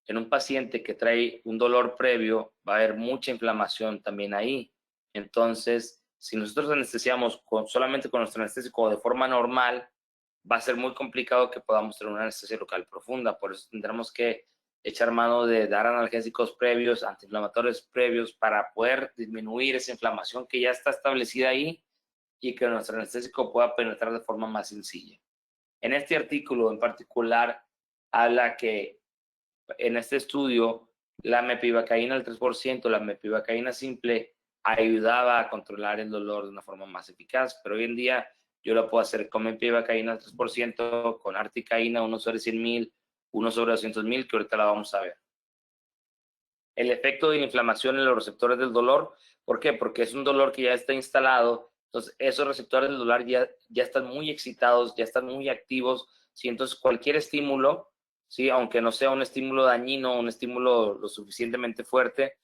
en un paciente que trae un dolor previo va a haber mucha inflamación también ahí. Entonces, si nosotros anestesiamos solamente con nuestro anestésico de forma normal, va a ser muy complicado que podamos tener una anestesia local profunda. Por eso tendremos que echar mano de dar analgésicos previos, antiinflamatorios previos, para poder disminuir esa inflamación que ya está establecida ahí y que nuestro anestésico pueda penetrar de forma más sencilla. En este artículo en particular habla que en este estudio la mepivacaína al 3%, la mepivacaína simple, ayudaba a controlar el dolor de una forma más eficaz, pero hoy en día yo lo puedo hacer con mepivacaína al 3%, con articaína 1 sobre 100,000, 1 sobre 200,000, que ahorita la vamos a ver. El efecto de la inflamación en los receptores del dolor, ¿por qué? Porque es un dolor que ya está instalado, entonces esos receptores del dolor ya están muy excitados, ya están muy activos, ¿sí? Entonces cualquier estímulo, ¿sí? Aunque no sea un estímulo dañino, un estímulo lo suficientemente fuerte,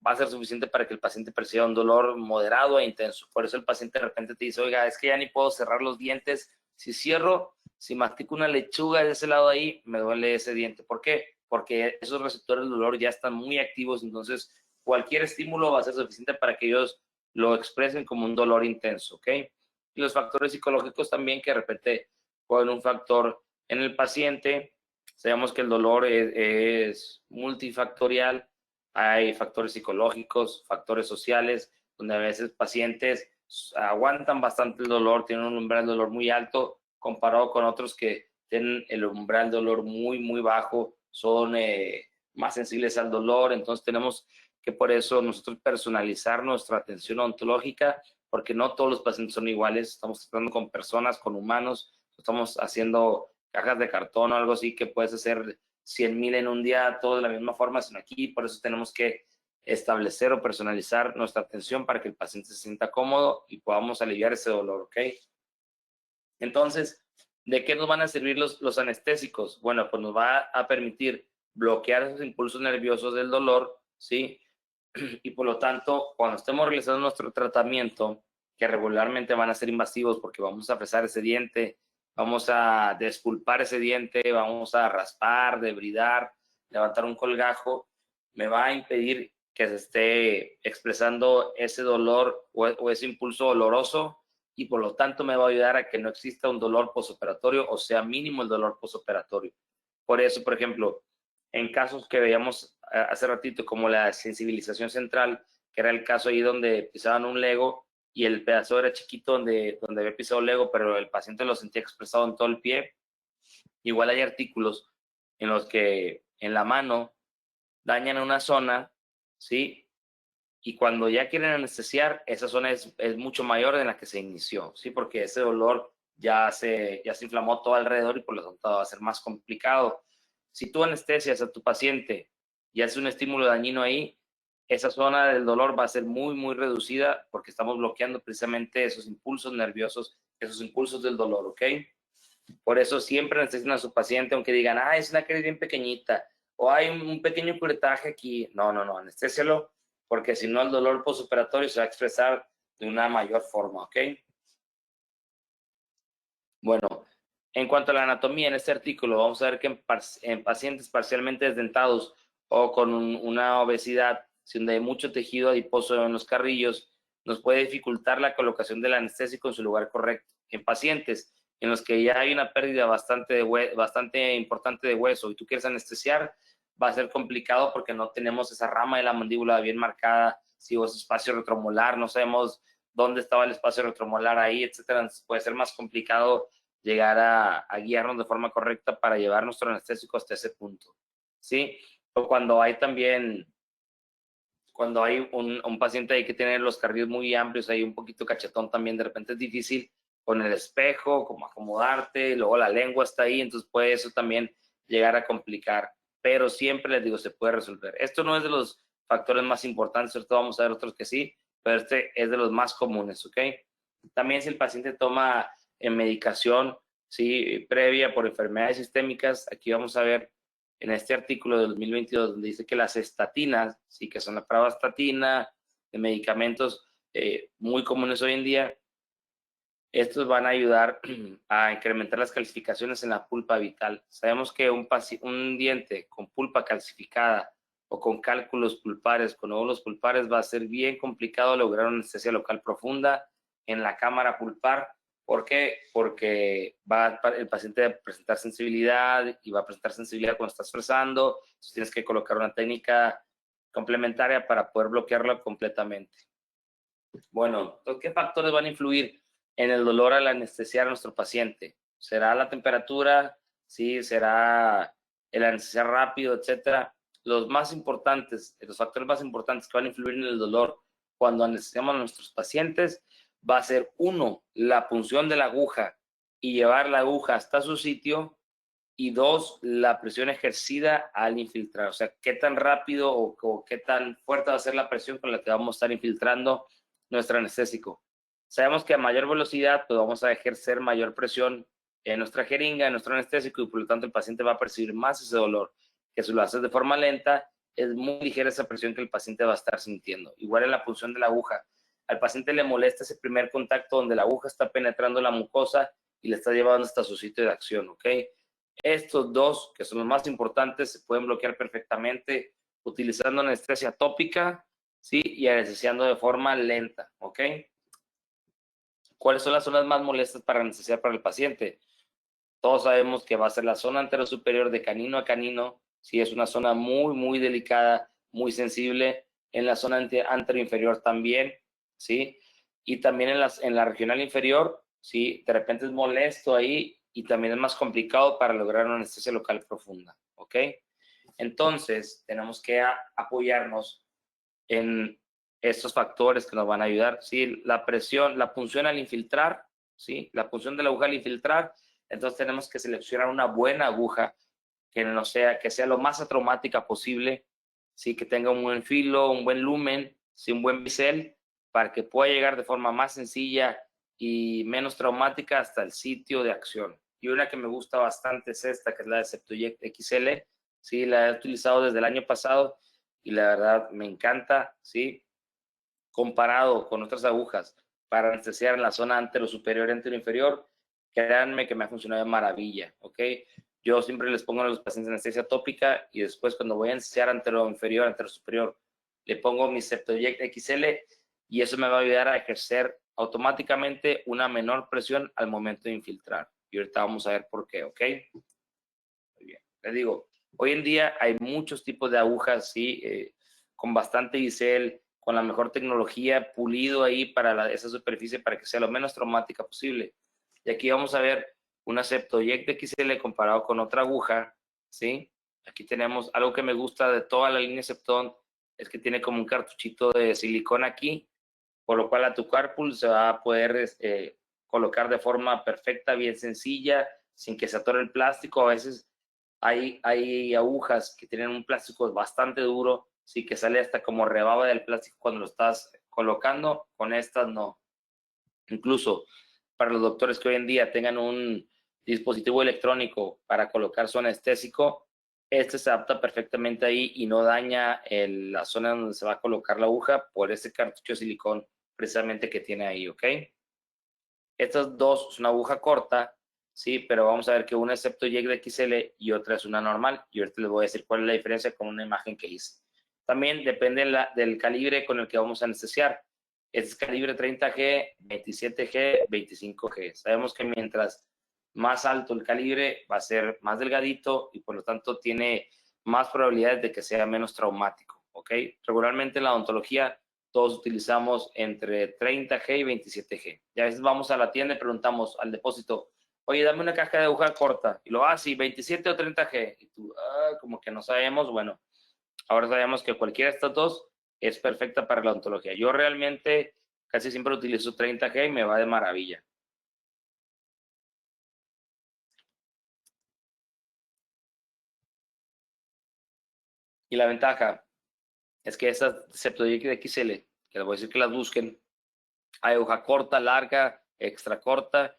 va a ser suficiente para que el paciente perciba un dolor moderado e intenso. Por eso el paciente de repente te dice, oiga, es que ya ni puedo cerrar los dientes, si cierro, si mastico una lechuga de ese lado ahí, me duele ese diente. ¿Por qué? Porque esos receptores del dolor ya están muy activos, entonces cualquier estímulo va a ser suficiente para que ellos lo expresen como un dolor intenso, ¿ok? Y los factores psicológicos también, que de repente juegan un factor en el paciente. Sabemos que el dolor es multifactorial, hay factores psicológicos, factores sociales, donde a veces pacientes aguantan bastante el dolor, tienen un umbral de dolor muy alto, comparado con otros que tienen el umbral de dolor muy, muy bajo, son más sensibles al dolor. Entonces tenemos que por eso nosotros personalizar nuestra atención odontológica, porque no todos los pacientes son iguales, estamos tratando con personas, con humanos, estamos haciendo cajas de cartón o algo así que puedes hacer 100,000 en un día, todo de la misma forma, sino aquí por eso tenemos que establecer o personalizar nuestra atención para que el paciente se sienta cómodo y podamos aliviar ese dolor, ¿ok? Entonces, ¿de qué nos van a servir los anestésicos? Bueno, pues nos va a permitir bloquear esos impulsos nerviosos del dolor, ¿sí? Y por lo tanto, cuando estemos realizando nuestro tratamiento, que regularmente van a ser invasivos porque vamos a fresar ese diente, vamos a despulpar ese diente, vamos a raspar, debridar, levantar un colgajo, me va a impedir que se esté expresando ese dolor o ese impulso doloroso, y por lo tanto me va a ayudar a que no exista un dolor posoperatorio o sea mínimo el dolor posoperatorio. Por eso, por ejemplo, en casos que veíamos hace ratito como la sensibilización central, que era el caso ahí donde pisaban un Lego y el pedazo era chiquito donde había pisado el Lego, pero el paciente lo sentía expresado en todo el pie. Igual hay artículos en los que en la mano dañan una zona, ¿sí? Y cuando ya quieren anestesiar, esa zona es mucho mayor de la que se inició, ¿sí? Porque ese dolor ya se inflamó todo alrededor y por lo tanto va a ser más complicado. Si tú anestesias a tu paciente y haces un estímulo dañino ahí, esa zona del dolor va a ser muy, muy reducida porque estamos bloqueando precisamente esos impulsos nerviosos, esos impulsos del dolor, ¿ok? Por eso siempre anestesian a su paciente, aunque digan, ah, es una caries bien pequeñita, o hay un pequeño curetaje aquí. No, anestésialo, porque si no el dolor postoperatorio se va a expresar de una mayor forma, ¿ok? Bueno, en cuanto a la anatomía, en este artículo vamos a ver que en pacientes parcialmente desdentados o con una obesidad, donde hay mucho tejido adiposo en los carrillos, nos puede dificultar la colocación del anestésico en su lugar correcto. En pacientes en los que ya hay una pérdida bastante importante de hueso y tú quieres anestesiar, va a ser complicado porque no tenemos esa rama de la mandíbula bien marcada, si o ese espacio retromolar, no sabemos dónde estaba el espacio retromolar ahí, etcétera. Entonces puede ser más complicado llegar a guiarnos de forma correcta para llevar nuestro anestésico hasta ese punto, ¿sí? O cuando hay también, cuando hay un paciente ahí que tiene los carrillos muy amplios, ahí un poquito cachetón también, de repente es difícil con el espejo, como acomodarte, luego la lengua está ahí, entonces puede eso también llegar a complicar. pero siempre les digo, se puede resolver. Esto no es de los factores más importantes, ahorita vamos a ver otros que sí, pero este es de los más comunes, ¿ok? También si el paciente toma medicación, ¿sí? Previa por enfermedades sistémicas, aquí vamos a ver en este artículo de 2022, donde dice que las estatinas, sí, que son la pravastatina, de medicamentos muy comunes hoy en día, estos van a ayudar a incrementar las calcificaciones en la pulpa vital. Sabemos que un diente con pulpa calcificada o con cálculos pulpares, con nódulos pulpares, va a ser bien complicado lograr una anestesia local profunda en la cámara pulpar. ¿Por qué? Porque va el paciente a presentar sensibilidad y va a presentar sensibilidad cuando estás fresando. Entonces tienes que colocar una técnica complementaria para poder bloquearlo completamente. Bueno, entonces, ¿qué factores van a influir en el dolor al anestesiar a nuestro paciente? ¿Será la temperatura? ¿Sí? ¿Será el anestesiar rápido, etcétera? Los más importantes, los factores más importantes que van a influir en el dolor cuando anestesiamos a nuestros pacientes va a ser, uno, la punción de la aguja y llevar la aguja hasta su sitio, y dos, la presión ejercida al infiltrar. O sea, qué tan rápido o qué tan fuerte va a ser la presión con la que vamos a estar infiltrando nuestro anestésico. Sabemos que a mayor velocidad, pues vamos a ejercer mayor presión en nuestra jeringa, en nuestro anestésico, y por lo tanto el paciente va a percibir más ese dolor. Que si lo haces de forma lenta, es muy ligera esa presión que el paciente va a estar sintiendo. Igual en la punción de la aguja. Al paciente le molesta ese primer contacto donde la aguja está penetrando la mucosa y le está llevando hasta su sitio de acción, ¿ok? Estos dos, que son los más importantes, se pueden bloquear perfectamente utilizando anestesia tópica, ¿sí? Y anestesiando de forma lenta, ¿ok? ¿Cuáles son las zonas más molestas para anestesiar para el paciente? Todos sabemos que va a ser la zona anterosuperior de canino a canino, ¿sí? Es una zona muy, muy delicada, muy sensible. En la zona anteroinferior también, ¿sí? Y también en la regional inferior, ¿sí? De repente es molesto ahí y también es más complicado para lograr una anestesia local profunda, ¿ok? Entonces, tenemos que apoyarnos en estos factores que nos van a ayudar, ¿sí? La presión, la punción al infiltrar, ¿sí? La punción de la aguja al infiltrar. Entonces tenemos que seleccionar una buena aguja que no sea, que sea lo más atraumática posible, ¿sí? Que tenga un buen filo, un buen lumen, ¿sí? Un buen bisel, para que pueda llegar de forma más sencilla y menos traumática hasta el sitio de acción. Y una que me gusta bastante es esta, que es la de Septoyect XL, ¿sí? La he utilizado desde el año pasado y la verdad me encanta, ¿sí? Comparado con otras agujas para anestesiar en la zona anterosuperior, anteroinferior, créanme que me ha funcionado de maravilla, ¿ok? Yo siempre les pongo a los pacientes anestesia tópica y después cuando voy a anestesiar anteroinferior, anterosuperior, le pongo mi Septoyect XL y eso me va a ayudar a ejercer automáticamente una menor presión al momento de infiltrar. Y ahorita vamos a ver por qué, ¿ok? Muy bien. Les digo, hoy en día hay muchos tipos de agujas, ¿sí? Con bastante bisel, con la mejor tecnología, pulido ahí para esa superficie para que sea lo menos traumática posible. Y aquí vamos a ver una Septoyect XL comparado con otra aguja, ¿sí? Aquí tenemos algo que me gusta de toda la línea Septon, es que tiene como un cartuchito de silicona aquí, por lo cual a tu carpool se va a poder colocar de forma perfecta, bien sencilla, sin que se atore el plástico. A veces hay agujas que tienen un plástico bastante duro, sí, que sale hasta como rebaba del plástico cuando lo estás colocando. Con estas no. Incluso para los doctores que hoy en día tengan un dispositivo electrónico para colocar su anestésico, este se adapta perfectamente ahí y no daña la zona donde se va a colocar la aguja por ese cartucho de silicón precisamente que tiene ahí, ¿ok? Estas dos es una aguja corta, sí, pero vamos a ver que una es Septoyect XL y otra es una normal. Y ahorita les voy a decir cuál es la diferencia con una imagen que hice. También depende del calibre con el que vamos a anestesiar. Este es calibre 30G, 27G, 25G. Sabemos que mientras más alto el calibre va a ser más delgadito y por lo tanto tiene más probabilidades de que sea menos traumático, ¿ok? Regularmente en la odontología todos utilizamos entre 30G y 27G. Y a veces vamos a la tienda y preguntamos al depósito, oye, dame una caja de aguja corta. Y lo, sí, 27 o 30G. Y tú, como que no sabemos. Bueno, ahora sabemos que cualquiera de estas dos es perfecta para la odontología. Yo realmente casi siempre utilizo 30G y me va de maravilla. Y la ventaja es que esas Septodec de XL, que les voy a decir que las busquen, hay aguja corta, larga, extra corta.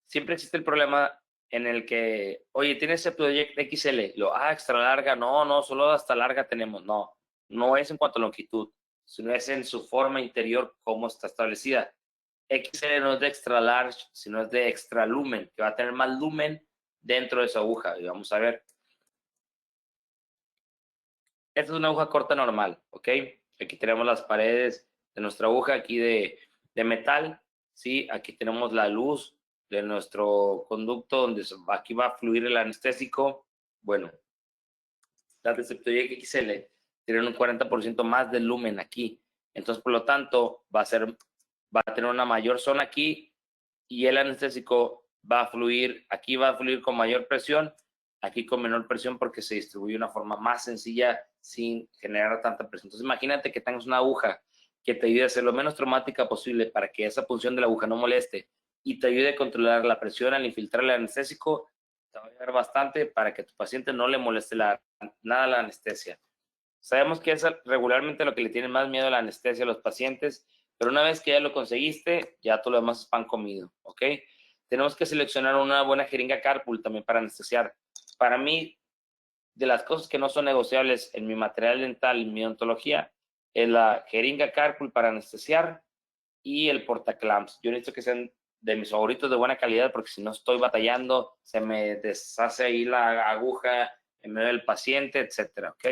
Siempre existe el problema en el que, oye, ¿tienes Septodec XL? Extra larga. No, solo hasta larga tenemos. No es en cuanto a longitud, sino es en su forma interior, cómo está establecida. XL no es de extra large, sino es de extra lumen, que va a tener más lumen dentro de su aguja. Y vamos a ver. Esta es una aguja corta normal, ¿ok? Aquí tenemos las paredes de nuestra aguja, aquí de metal, ¿sí? Aquí tenemos la luz de nuestro conducto, donde aquí va a fluir el anestésico. Bueno, las de Septodec XL tienen un 40% más de lumen aquí. Entonces, por lo tanto, va a tener una mayor zona aquí y el anestésico va a fluir, aquí va a fluir con mayor presión, aquí con menor presión porque se distribuye de una forma más sencilla sin generar tanta presión. Entonces imagínate que tengas una aguja que te ayude a ser lo menos traumática posible para que esa punción de la aguja no moleste y te ayude a controlar la presión al infiltrar el anestésico, te va a ayudar bastante para que tu paciente no le moleste nada la anestesia. Sabemos que es regularmente lo que le tiene más miedo a la anestesia a los pacientes, pero una vez que ya lo conseguiste, ya todo lo demás es pan comido, ¿ok? Tenemos que seleccionar una buena jeringa Carpool también para anestesiar. Para mí, de las cosas que no son negociables en mi material dental y mi odontología, es la jeringa Carpool para anestesiar y el portaclamps. Yo necesito que sean de mis favoritos de buena calidad porque si no estoy batallando, se me deshace ahí la aguja en medio del paciente, etcétera, ¿ok?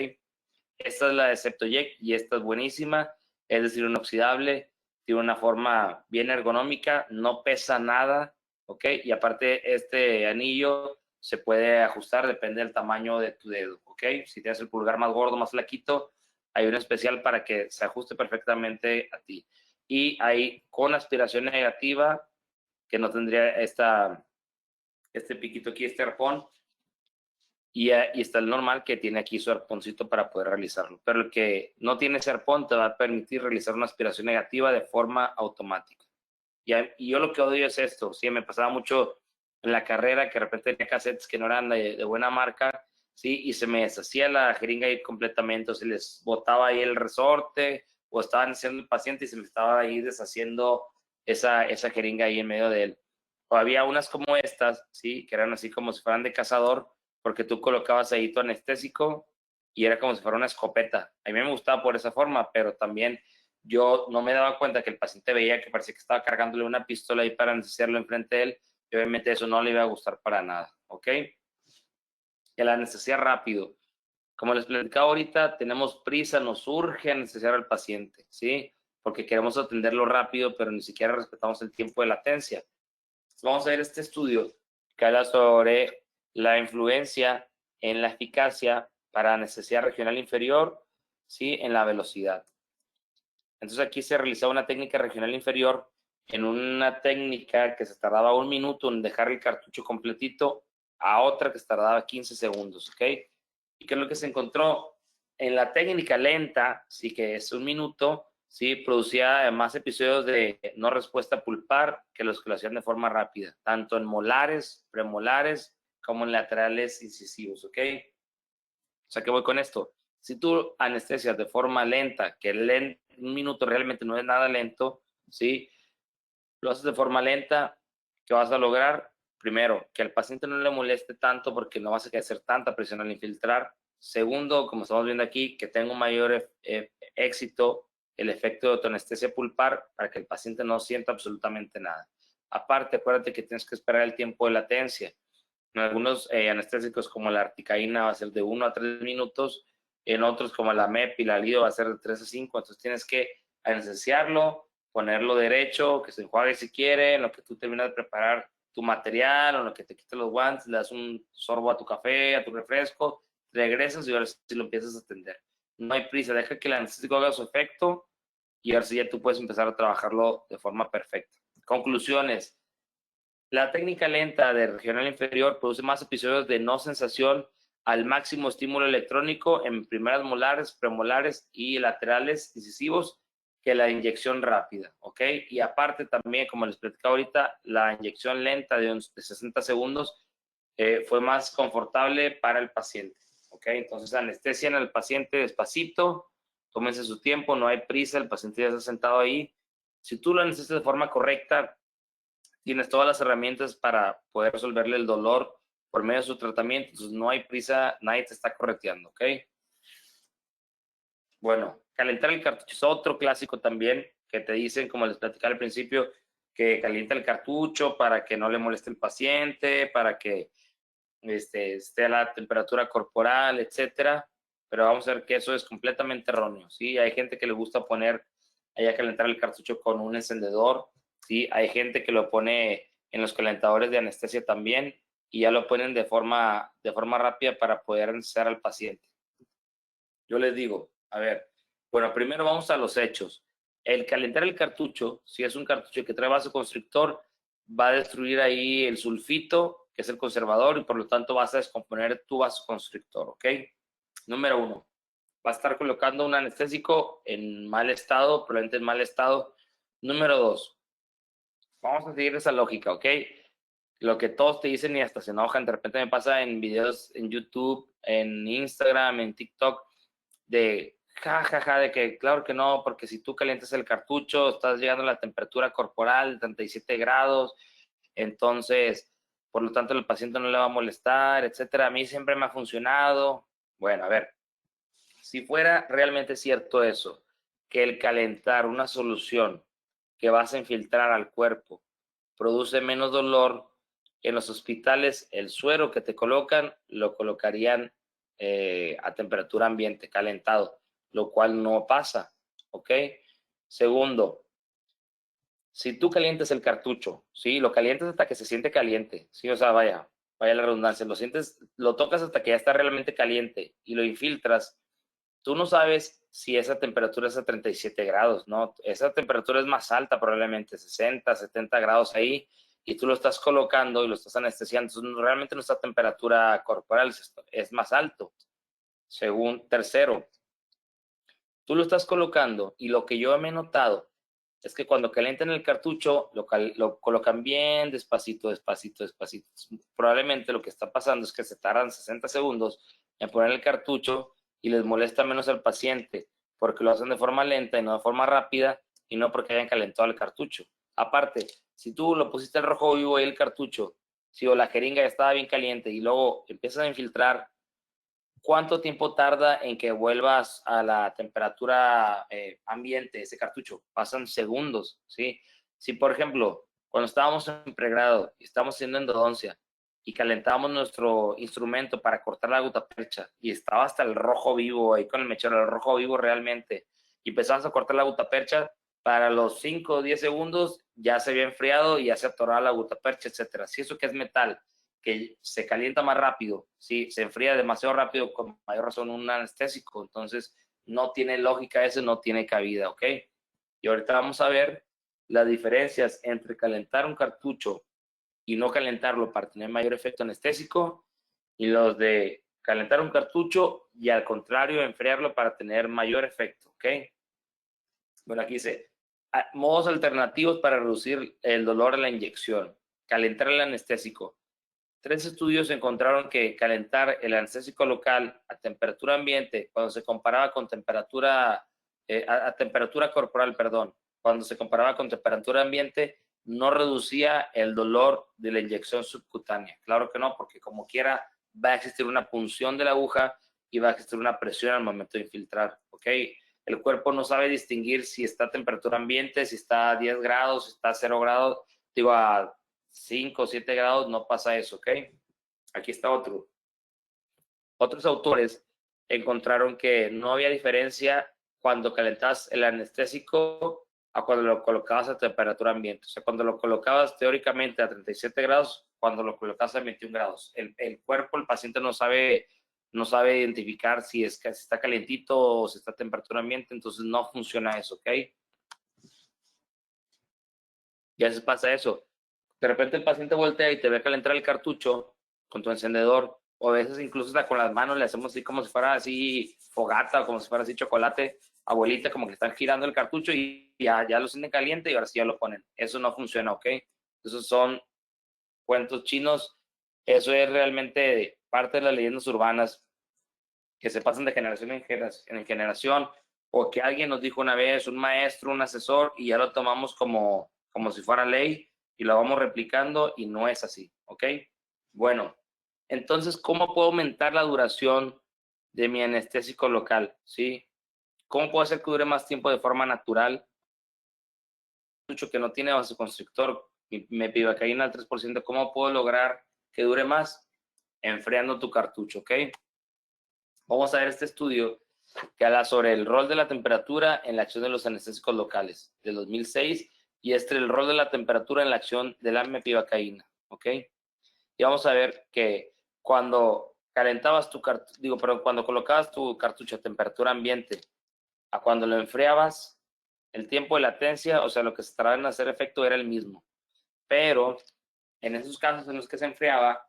Esta es la de Septodec y esta es buenísima, es decir, inoxidable, tiene una forma bien ergonómica, no pesa nada, ¿ok? Y aparte este anillo se puede ajustar, depende del tamaño de tu dedo, ¿ok? Si tienes el pulgar más gordo, más flaquito, hay uno especial para que se ajuste perfectamente a ti. Y hay con aspiración negativa, que no tendría este piquito aquí, este arpón, y está el normal que tiene aquí su arponcito para poder realizarlo. Pero el que no tiene ese arpón te va a permitir realizar una aspiración negativa de forma automática. Y yo lo que odio es esto. Sí, me pasaba mucho en la carrera que de repente tenía cassettes que no eran de buena marca, sí, y se me deshacía la jeringa ahí completamente, o se les botaba ahí el resorte, o estaban haciendo el paciente y se me estaba ahí deshaciendo esa jeringa ahí en medio de él. O había unas como estas, sí, que eran así como si fueran de cazador, porque tú colocabas ahí tu anestésico y era como si fuera una escopeta. A mí me gustaba por esa forma, pero también yo no me daba cuenta que el paciente veía que parecía que estaba cargándole una pistola ahí para anestesiarlo enfrente de él, y obviamente eso no le iba a gustar para nada, ¿ok? El anestesia rápido. Como les platicaba ahorita, tenemos prisa, nos urge anestesiar al paciente, ¿sí? Porque queremos atenderlo rápido, pero ni siquiera respetamos el tiempo de latencia. Vamos a ver este estudio que habla sobre la influencia en la eficacia para anestesia regional inferior, ¿sí? En la velocidad. Entonces aquí se realizaba una técnica regional inferior en una técnica que se tardaba 1 minuto en dejar el cartucho completito a otra que se tardaba 15 segundos, ¿ok? ¿Y qué es lo que se encontró? En la técnica lenta, sí que es 1 minuto, sí, producía más episodios de no respuesta pulpar que los que lo hacían de forma rápida, tanto en molares, premolares, como en laterales incisivos, ¿ok? O sea, ¿qué voy con esto? Si tú anestesias de forma lenta, que 1 minuto realmente no es nada lento, ¿sí? Lo haces de forma lenta, ¿qué vas a lograr? Primero, que al paciente no le moleste tanto porque no vas a hacer tanta presión al infiltrar. Segundo, como estamos viendo aquí, que tenga un mayor éxito el efecto de autoanestesia pulpar para que el paciente no sienta absolutamente nada. Aparte, acuérdate que tienes que esperar el tiempo de latencia. En algunos anestésicos como la articaína va a ser de 1 a 3 minutos, en otros como la MEP y la LIDO va a ser de 3 a 5, entonces tienes que anestesiarlo, ponerlo derecho, que se enjuague si quiere, en lo que tú terminas de preparar tu material, o en lo que te quites los guantes, le das un sorbo a tu café, a tu refresco, regresas y ahora sí lo empiezas a atender. No hay prisa, deja que el anestésico haga su efecto y ahora sí ya tú puedes empezar a trabajarlo de forma perfecta. Conclusiones. La técnica lenta de regional inferior produce más episodios de no sensación al máximo estímulo electrónico en primeras molares, premolares y laterales incisivos que la inyección rápida, ¿ok? Y aparte también, como les platicaba ahorita, la inyección lenta de 60 segundos fue más confortable para el paciente, ¿ok? Entonces anestesian al paciente despacito, tómense su tiempo, no hay prisa, el paciente ya está sentado ahí. Si tú lo anestesias de forma correcta, tienes todas las herramientas para poder resolverle el dolor por medio de su tratamiento, entonces no hay prisa, nadie te está correteando, ¿ok? Bueno, calentar el cartucho es otro clásico también, que te dicen, como les platicaba al principio, que calienta el cartucho para que no le moleste el paciente, para que esté a la temperatura corporal, etcétera. Pero vamos a ver que eso es completamente erróneo, ¿sí? Hay gente que le gusta poner ahí a calentar el cartucho con un encendedor, ¿sí? Hay gente que lo pone en los calentadores de anestesia también y ya lo ponen de forma rápida para poder anestesiar al paciente. Yo les digo, a ver, bueno, primero vamos a los hechos. El calentar el cartucho, si es un cartucho que trae vasoconstrictor, va a destruir ahí el sulfito, que es el conservador, y por lo tanto vas a descomponer tu vasoconstrictor, ¿ok? Número 1, va a estar colocando un anestésico en mal estado, probablemente en mal estado. Número 2, vamos a seguir esa lógica, ¿ok? Lo que todos te dicen y hasta se enojan, de repente me pasa en videos en YouTube, en Instagram, en TikTok, de de que claro que no, porque si tú calientas el cartucho, estás llegando a la temperatura corporal de 37 grados, entonces, por lo tanto, el paciente no le va a molestar, etcétera. A mí siempre me ha funcionado. Bueno, a ver, si fuera realmente cierto eso, que el calentar una solución que vas a infiltrar al cuerpo produce menos dolor, en los hospitales el suero que te colocan lo colocarían a temperatura ambiente, calentado, lo cual no pasa, ¿ok? Segundo, si tú calientas el cartucho, ¿sí? Lo calientas hasta que se siente caliente, ¿sí? O sea, vaya la redundancia, lo sientes, lo tocas hasta que ya está realmente caliente y lo infiltras, tú no sabes si esa temperatura es a 37 grados, ¿no? Esa temperatura es más alta, probablemente 60, 70 grados ahí, y tú lo estás colocando y lo estás anestesiando. Entonces, realmente nuestra temperatura corporal es más alto. Tercero, tú lo estás colocando y lo que yo me he notado es que cuando calientan el cartucho lo colocan bien despacito, despacito, despacito. Probablemente lo que está pasando es que se tardan 60 segundos en poner el cartucho y les molesta menos al paciente porque lo hacen de forma lenta y no de forma rápida y no porque hayan calentado el cartucho. Aparte, si tú lo pusiste al rojo vivo y el cartucho, si o la jeringa ya estaba bien caliente y luego empiezas a infiltrar, ¿cuánto tiempo tarda en que vuelvas a la temperatura ambiente ese cartucho? Pasan segundos, ¿sí? Si, por ejemplo, cuando estábamos en pregrado y estábamos haciendo endodoncia y calentábamos nuestro instrumento para cortar la gutapercha y estaba hasta el rojo vivo, ahí con el mechero, el rojo vivo realmente, y empezabas a cortar la gutapercha, para los 5 o 10 segundos ya se había enfriado y ya se atoraba la gutapercha, etcétera. Si eso que es metal, que se calienta más rápido, ¿sí? Se enfría demasiado rápido, con mayor razón un anestésico, entonces no tiene lógica eso, no tiene cabida, ¿ok? Y ahorita vamos a ver las diferencias entre calentar un cartucho y no calentarlo para tener mayor efecto anestésico y los de calentar un cartucho y al contrario enfriarlo para tener mayor efecto, ¿ok? Bueno, aquí dice, modos alternativos para reducir el dolor a la inyección, calentar el anestésico. 3 estudios encontraron que calentar el anestésico local a temperatura ambiente, cuando se comparaba con temperatura, a temperatura corporal, perdón, cuando se comparaba con temperatura ambiente, no reducía el dolor de la inyección subcutánea. Claro que no, porque como quiera va a existir una punción de la aguja y va a existir una presión al momento de infiltrar, ¿ok? El cuerpo no sabe distinguir si está a temperatura ambiente, si está a 10 grados, si está a 0 grados, digo, a 5 o 7 grados, no pasa eso, ¿ok? Aquí está otro. Otros autores encontraron que no había diferencia cuando calentabas el anestésico a cuando lo colocabas a temperatura ambiente. O sea, cuando lo colocabas teóricamente a 37 grados, cuando lo colocabas a 21 grados. El cuerpo, el paciente no sabe identificar si está calientito o si está a temperatura ambiente, entonces no funciona eso, ¿ok? Ya se pasa eso. De repente el paciente voltea y te ve calentar el cartucho con tu encendedor, o a veces incluso hasta con las manos le hacemos así como si fuera así fogata, o como si fuera así chocolate, abuelita, como que están girando el cartucho y ya lo sienten caliente y ahora sí ya lo ponen. Eso no funciona, ¿ok? Esos son cuentos chinos. Eso es realmente parte de las leyendas urbanas. que se pasan de generación en generación, o que alguien nos dijo una vez, un maestro, un asesor, y ya lo tomamos como si fuera ley y lo vamos replicando y no es así, ¿ok? Bueno, entonces, ¿cómo puedo aumentar la duración de mi anestésico local? ¿Sí? ¿Cómo puedo hacer que dure más tiempo de forma natural? Mucho que no tiene vasoconstrictor, mepivacaína al 3%, ¿cómo puedo lograr que dure más? Enfriando tu cartucho, ¿ok? Vamos a ver este estudio que habla sobre el rol de la temperatura en la acción de los anestésicos locales, de 2006, y el rol de la temperatura en la acción de la mepivacaína, ¿ok? Y vamos a ver que cuando calentabas cuando colocabas tu cartucho a temperatura ambiente, a cuando lo enfriabas, el tiempo de latencia, o sea, lo que se tardaba en hacer efecto era el mismo. Pero en esos casos en los que se enfriaba,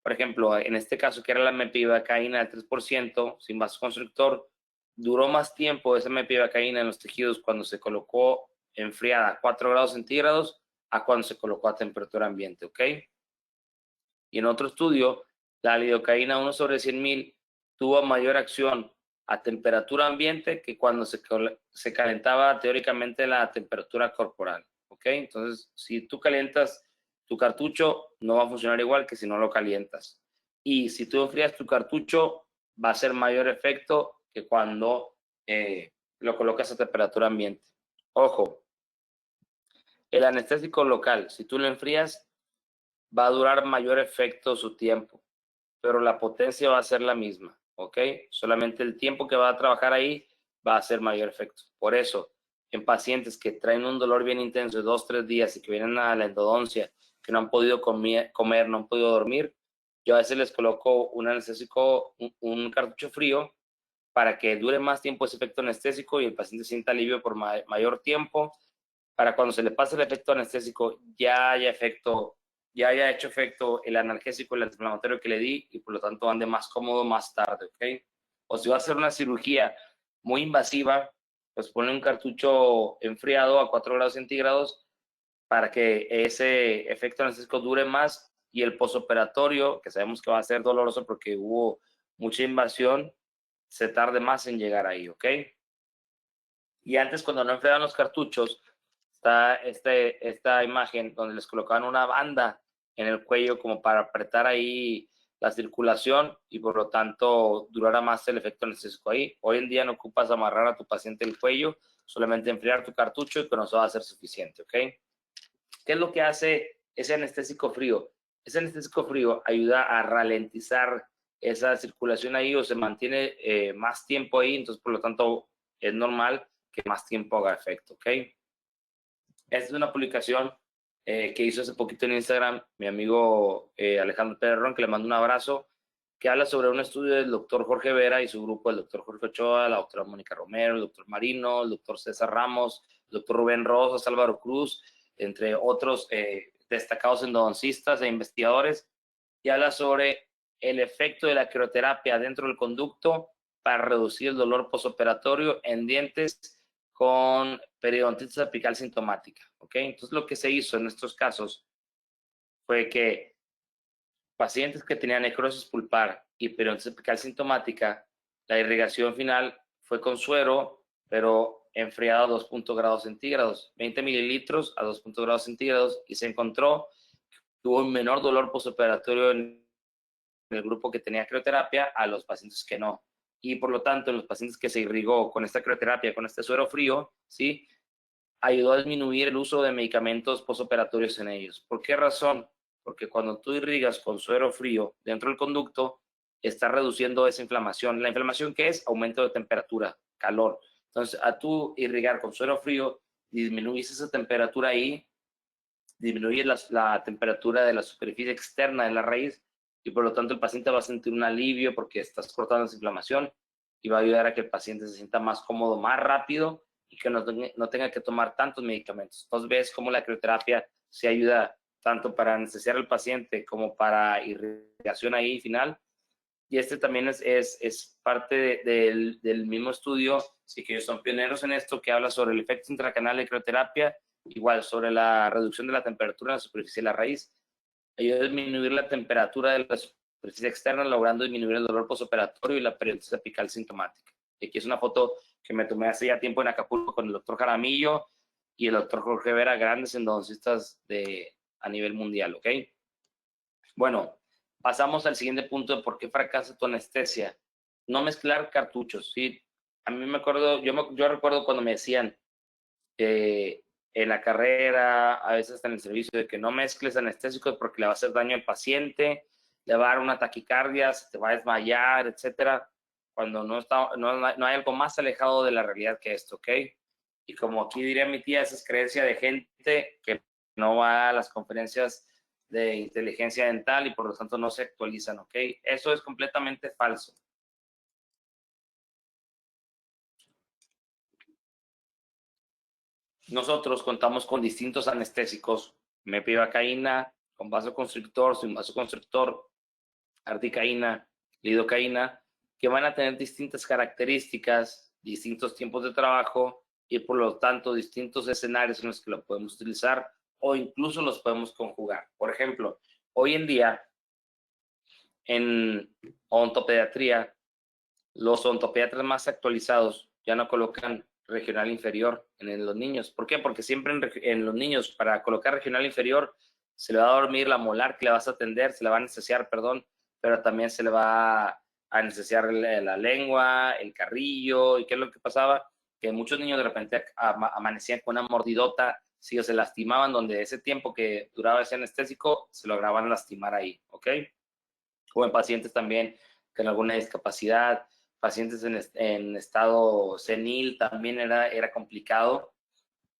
por ejemplo, en este caso que era la mepivacaína del 3%, sin vasoconstrictor, duró más tiempo esa mepivacaína en los tejidos cuando se colocó enfriada a 4 grados centígrados a cuando se colocó a temperatura ambiente, ¿ok? Y en otro estudio, la lidocaína 1 sobre 100.000 tuvo mayor acción a temperatura ambiente que cuando se calentaba teóricamente la temperatura corporal, ¿ok? Entonces, si tú calientas tu cartucho, no va a funcionar igual que si no lo calientas. Y si tú enfrías tu cartucho, va a ser mayor efecto que cuando lo colocas a temperatura ambiente. Ojo, el anestésico local, si tú lo enfrías, va a durar mayor efecto su tiempo, pero la potencia va a ser la misma, ¿ok? Solamente el tiempo que va a trabajar ahí va a hacer mayor efecto. Por eso, en pacientes que traen un dolor bien intenso de 2-3 días y que vienen a la endodoncia, que no han podido comer, no han podido dormir, yo a veces les coloco un anestésico, un cartucho frío, para que dure más tiempo ese efecto anestésico y el paciente sienta alivio por mayor tiempo, para cuando se le pase el efecto anestésico ya haya hecho efecto el analgésico, el antiinflamatorio que le di y por lo tanto ande más cómodo más tarde, ¿ok? O si va a hacer una cirugía muy invasiva, pues pone un cartucho enfriado a 4 grados centígrados para que ese efecto anestésico dure más y el posoperatorio, que sabemos que va a ser doloroso porque hubo mucha invasión, se tarde más en llegar ahí, ¿ok? Y antes, cuando no enfriaban los cartuchos, está esta imagen donde les colocaban una banda en el cuello como para apretar ahí la circulación y por lo tanto durara más el efecto anestésico ahí. Hoy en día no ocupas amarrar a tu paciente el cuello, solamente enfriar tu cartucho y con eso va a ser suficiente, ¿ok? ¿Qué es lo que hace ese anestésico frío? Ese anestésico frío ayuda a ralentizar esa circulación ahí o se mantiene más tiempo ahí, entonces por lo tanto es normal que más tiempo haga efecto, ¿ok? Esta es una publicación que hizo hace poquito en Instagram mi amigo Alejandro Perrón, que le mando un abrazo, que habla sobre un estudio del doctor Jorge Vera y su grupo, el doctor Jorge Ochoa, la doctora Mónica Romero, el doctor Marino, el doctor César Ramos, el doctor Rubén Rosas, Álvaro Cruz, entre otros destacados endodoncistas e investigadores, y habla sobre el efecto de la crioterapia dentro del conducto para reducir el dolor postoperatorio en dientes con periodontitis apical sintomática, ¿ok? Entonces lo que se hizo en estos casos fue que pacientes que tenían necrosis pulpar y periodontitis apical sintomática, la irrigación final fue con suero, pero enfriado a 2 grados centígrados, 20 mililitros a 2 grados centígrados, y se encontró que hubo un menor dolor postoperatorio en el grupo que tenía crioterapia a los pacientes que no. Y por lo tanto, en los pacientes que se irrigó con esta crioterapia, con este suero frío, ¿sí? Ayudó a disminuir el uso de medicamentos postoperatorios en ellos. ¿Por qué razón? Porque cuando tú irrigas con suero frío dentro del conducto, está reduciendo esa inflamación. ¿La inflamación qué es? Aumento de temperatura, calor. Entonces, a tú irrigar con suero frío, disminuyes esa temperatura ahí, disminuyes la temperatura de la superficie externa de la raíz y por lo tanto el paciente va a sentir un alivio porque estás cortando esa inflamación y va a ayudar a que el paciente se sienta más cómodo, más rápido y que no tenga que tomar tantos medicamentos. Entonces ves cómo la crioterapia se ayuda tanto para anestesiar al paciente como para irrigación ahí final. Y este también es parte del mismo estudio, sí que ellos son pioneros en esto, que habla sobre el efecto intracanal de crioterapia, igual sobre la reducción de la temperatura en la superficie de la raíz, ayuda a disminuir la temperatura de la superficie externa, logrando disminuir el dolor postoperatorio y la periodontitis apical sintomática. Y aquí es una foto que me tomé hace ya tiempo en Acapulco con el doctor Jaramillo y el doctor Jorge Vera, grandes endodoncistas a nivel mundial, ¿ok? Bueno, pasamos al siguiente punto de por qué fracasa tu anestesia. No mezclar cartuchos, ¿sí? A mí me acuerdo, yo recuerdo cuando me decían en la carrera, a veces hasta en el servicio, de que no mezcles anestésicos porque le va a hacer daño al paciente, le va a dar una taquicardia, se te va a desmayar, etcétera, cuando no hay algo más alejado de la realidad que esto, ¿ok? Y como aquí diría mi tía, esa es creencia de gente que no va a las conferencias de inteligencia dental y por lo tanto no se actualizan, ¿ok? Eso es completamente falso. Nosotros contamos con distintos anestésicos, mepivacaína, con vasoconstrictor, sin vasoconstrictor, articaína, lidocaína, que van a tener distintas características, distintos tiempos de trabajo y por lo tanto distintos escenarios en los que lo podemos utilizar o incluso los podemos conjugar. Por ejemplo, hoy en día en odontopediatría, los odontopediatras más actualizados ya no colocan regional inferior en los niños. ¿Por qué? Porque siempre en los niños, para colocar regional inferior, se le va a dormir la molar que le vas a atender, se le va a anestesiar, perdón, pero también se le va a anestesiar la lengua, el carrillo. ¿Y qué es lo que pasaba? Que muchos niños de repente amanecían con una mordidota, si se lastimaban, donde ese tiempo que duraba ese anestésico se lograban lastimar ahí, ¿ok? O en pacientes también con alguna discapacidad, pacientes en estado senil también era complicado.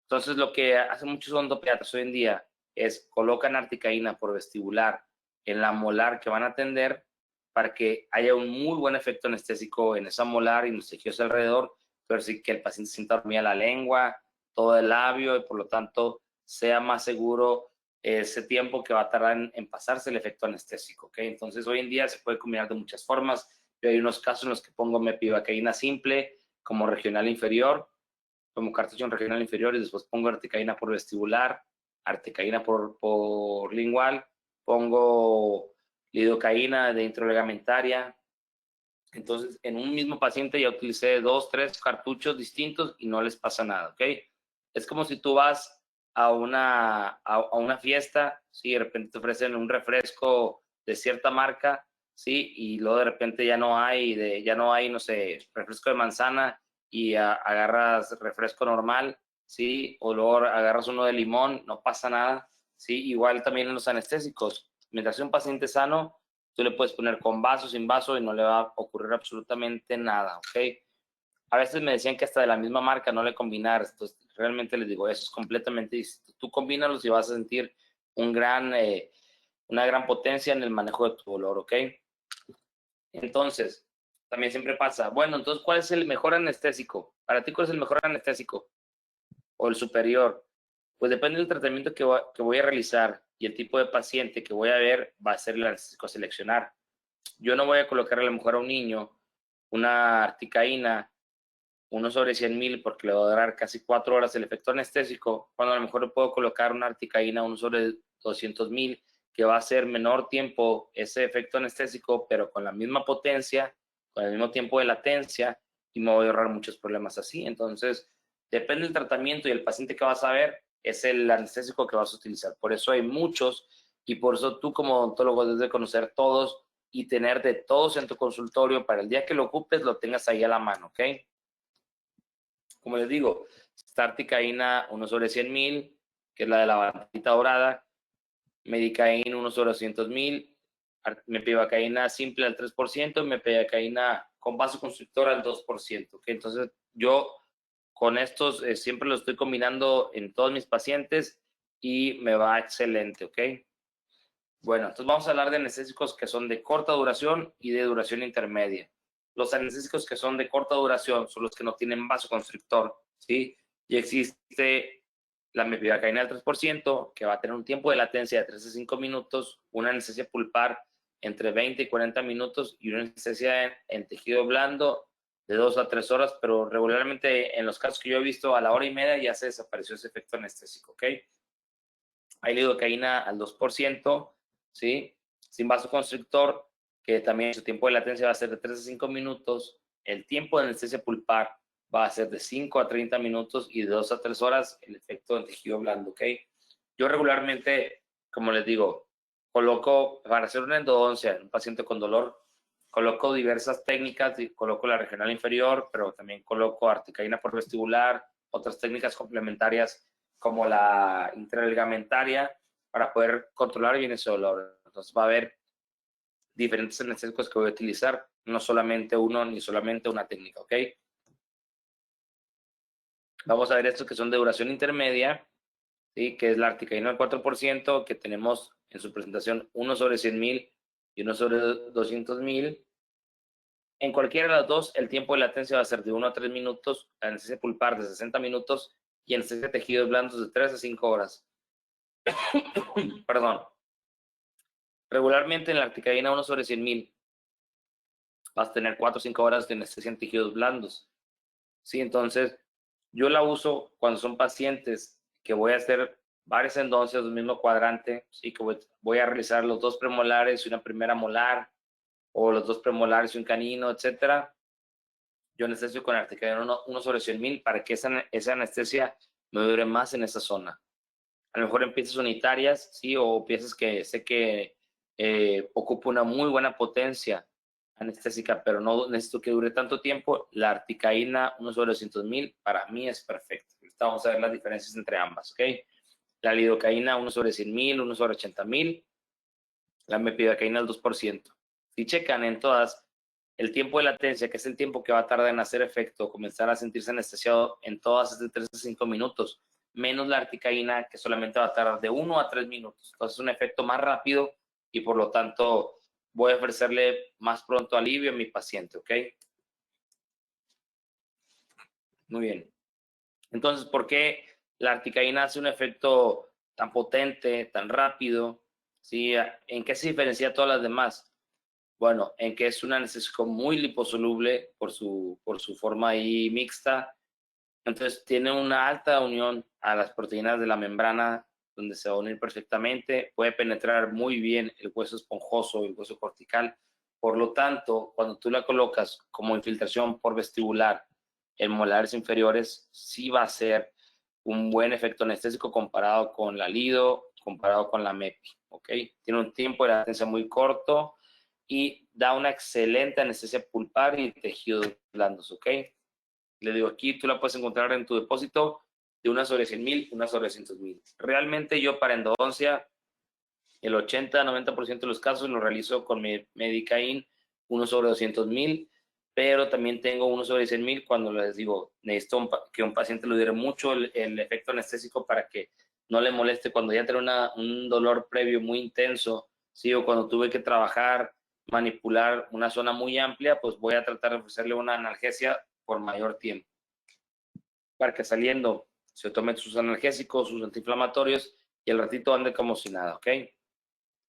Entonces, lo que hacen muchos odontopediatras hoy en día es colocan articaína por vestibular en la molar que van a atender para que haya un muy buen efecto anestésico en esa molar y en los tejidos alrededor, pero sí que el paciente sienta dormida la lengua, todo el labio y por lo tanto sea más seguro ese tiempo que va a tardar en pasarse el efecto anestésico, ¿ok? Entonces, hoy en día se puede combinar de muchas formas. Yo hay unos casos en los que pongo mepivacaína simple como regional inferior, como cartucho en regional inferior y después pongo articaína por vestibular, articaína por lingual, pongo lidocaína de intralegamentaria. Entonces, en un mismo paciente ya utilicé 2, 3 cartuchos distintos y no les pasa nada, ¿ok? Es como si tú vas a una fiesta, ¿sí? De repente te ofrecen un refresco de cierta marca, ¿sí? Y luego de repente ya no hay, no sé, refresco de manzana y agarras refresco normal, ¿sí? O luego agarras uno de limón, no pasa nada, ¿sí? Igual también en los anestésicos. Mientras sea un paciente sano, tú le puedes poner con vaso, sin vaso y no le va a ocurrir absolutamente nada, ¿ok? A veces me decían que hasta de la misma marca no le combinar, entonces realmente les digo, eso es completamente distinto. Tú combínalos y vas a sentir una gran potencia en el manejo de tu dolor, ¿ok? Entonces, también siempre pasa, bueno, entonces, ¿cuál es el mejor anestésico? Para ti, ¿cuál es el mejor anestésico? O el superior. Pues depende del tratamiento que voy a realizar y el tipo de paciente que voy a ver, va a ser el anestésico a seleccionar. Yo no voy a colocar a lo mejor a un niño una articaína 1/100,000 porque le va a durar casi 4 horas el efecto anestésico, cuando a lo mejor le puedo colocar una articaína 1/200,000 que va a ser menor tiempo ese efecto anestésico, pero con la misma potencia, con el mismo tiempo de latencia y me voy a ahorrar muchos problemas así. Entonces, depende del tratamiento y el paciente que vas a ver, es el anestésico que vas a utilizar. Por eso hay muchos y por eso tú como odontólogo debes de conocer todos y tener de todos en tu consultorio para el día que lo ocupes lo tengas ahí a la mano, ¿ok? Como les digo, está articaína 1/100,000, que es la de la bandita dorada, medicaína 1/200,000, mepivacaína simple al 3%, mepivacaína con vasoconstrictor al 2%, ¿ok? Entonces, yo con estos siempre los estoy combinando en todos mis pacientes y me va excelente, ¿ok? Bueno, entonces vamos a hablar de anestésicos que son de corta duración y de duración intermedia. Los anestésicos que son de corta duración son los que no tienen vasoconstrictor, ¿sí? Y existe la mepivacaína al 3%, que va a tener un tiempo de latencia de 3 a 5 minutos, una anestesia pulpar entre 20 y 40 minutos y una anestesia en tejido blando de 2 a 3 horas, pero regularmente en los casos que yo he visto a la hora y media ya se desapareció ese efecto anestésico, ¿ok? Hay lidocaína al 2%, ¿sí? Sin vasoconstrictor, que también su tiempo de latencia va a ser de 3 a 5 minutos. El tiempo de anestesia pulpar va a ser de 5 a 30 minutos y de 2 a 3 horas el efecto en tejido blando, ¿ok? Yo regularmente, como les digo, coloco, para hacer una endodoncia en un paciente con dolor, coloco diversas técnicas, coloco la regional inferior, pero también coloco articaína por vestibular, otras técnicas complementarias como la intraligamentaria para poder controlar bien ese dolor. Entonces va a haber diferentes anestésicos que voy a utilizar, no solamente uno ni solamente una técnica, ¿ok? Vamos a ver estos que son de duración intermedia, ¿sí? Que es la articaína al 4%, que tenemos en su presentación 1 sobre 100,000 y 1 sobre 200,000. En cualquiera de las dos, el tiempo de latencia va a ser de 1 a 3 minutos, anestesia pulpar de 60 minutos y anestesia de tejidos blandos de 3 a 5 horas. Perdón. Regularmente en la articaína 1 sobre 100,000 vas a tener 4 o 5 horas de anestesia en tejidos blandos. Sí, entonces yo la uso cuando son pacientes que voy a hacer varias endodoncias del mismo cuadrante, sí, que voy a realizar los 2 premolares y una primera molar, o los 2 premolares y un canino, etcétera. Yo anestesio con articaína 1 sobre 100,000 para que esa anestesia me dure más en esa zona. A lo mejor en piezas unitarias, sí, o piezas que sé que ocupa una muy buena potencia anestésica, pero no necesito que dure tanto tiempo. La articaína 1 sobre 200,000 para mí es perfecto. Ahorita vamos a ver las diferencias entre ambas, ¿ok? La lidocaína 1 sobre 100,000, 1 sobre 80,000. La mepivacaína al 2%. Si checan en todas, el tiempo de latencia, que es el tiempo que va a tardar en hacer efecto, comenzar a sentirse anestesiado en todas es de 3 a 5 minutos, menos la articaína, que solamente va a tardar de 1 a 3 minutos. Entonces es un efecto más rápido y por lo tanto voy a ofrecerle más pronto alivio a mi paciente, ¿ok? Muy bien. Entonces, ¿por qué la articaína hace un efecto tan potente, tan rápido? ¿Sí? ¿En qué se diferencia de todas las demás? Bueno, en que es un anestésico muy liposoluble por su forma ahí mixta. Entonces tiene una alta unión a las proteínas de la membrana donde se va a unir perfectamente. Puede penetrar muy bien el hueso esponjoso, el hueso cortical. Por lo tanto, cuando tú la colocas como infiltración por vestibular en molares inferiores, sí va a ser un buen efecto anestésico comparado con la lido, comparado con la MEPI, ¿ok? Tiene un tiempo de latencia muy corto y da una excelente anestesia pulpar y tejidos blandos, ¿ok? Le digo, aquí tú la puedes encontrar en tu depósito de 1 sobre 100,000, 1 sobre 200,000. Realmente yo para endodoncia, el 80-90% de los casos lo realizo con mi Medicain 1 sobre 200,000, pero también tengo 1 sobre 100,000 cuando les digo, necesito que un paciente le dure mucho el efecto anestésico para que no le moleste cuando ya tiene un dolor previo muy intenso, ¿sí? O cuando tuve que trabajar, manipular una zona muy amplia, pues voy a tratar de ofrecerle una analgesia por mayor tiempo, para que saliendo se tome sus analgésicos, sus antiinflamatorios y al ratito ande como si nada, ¿ok?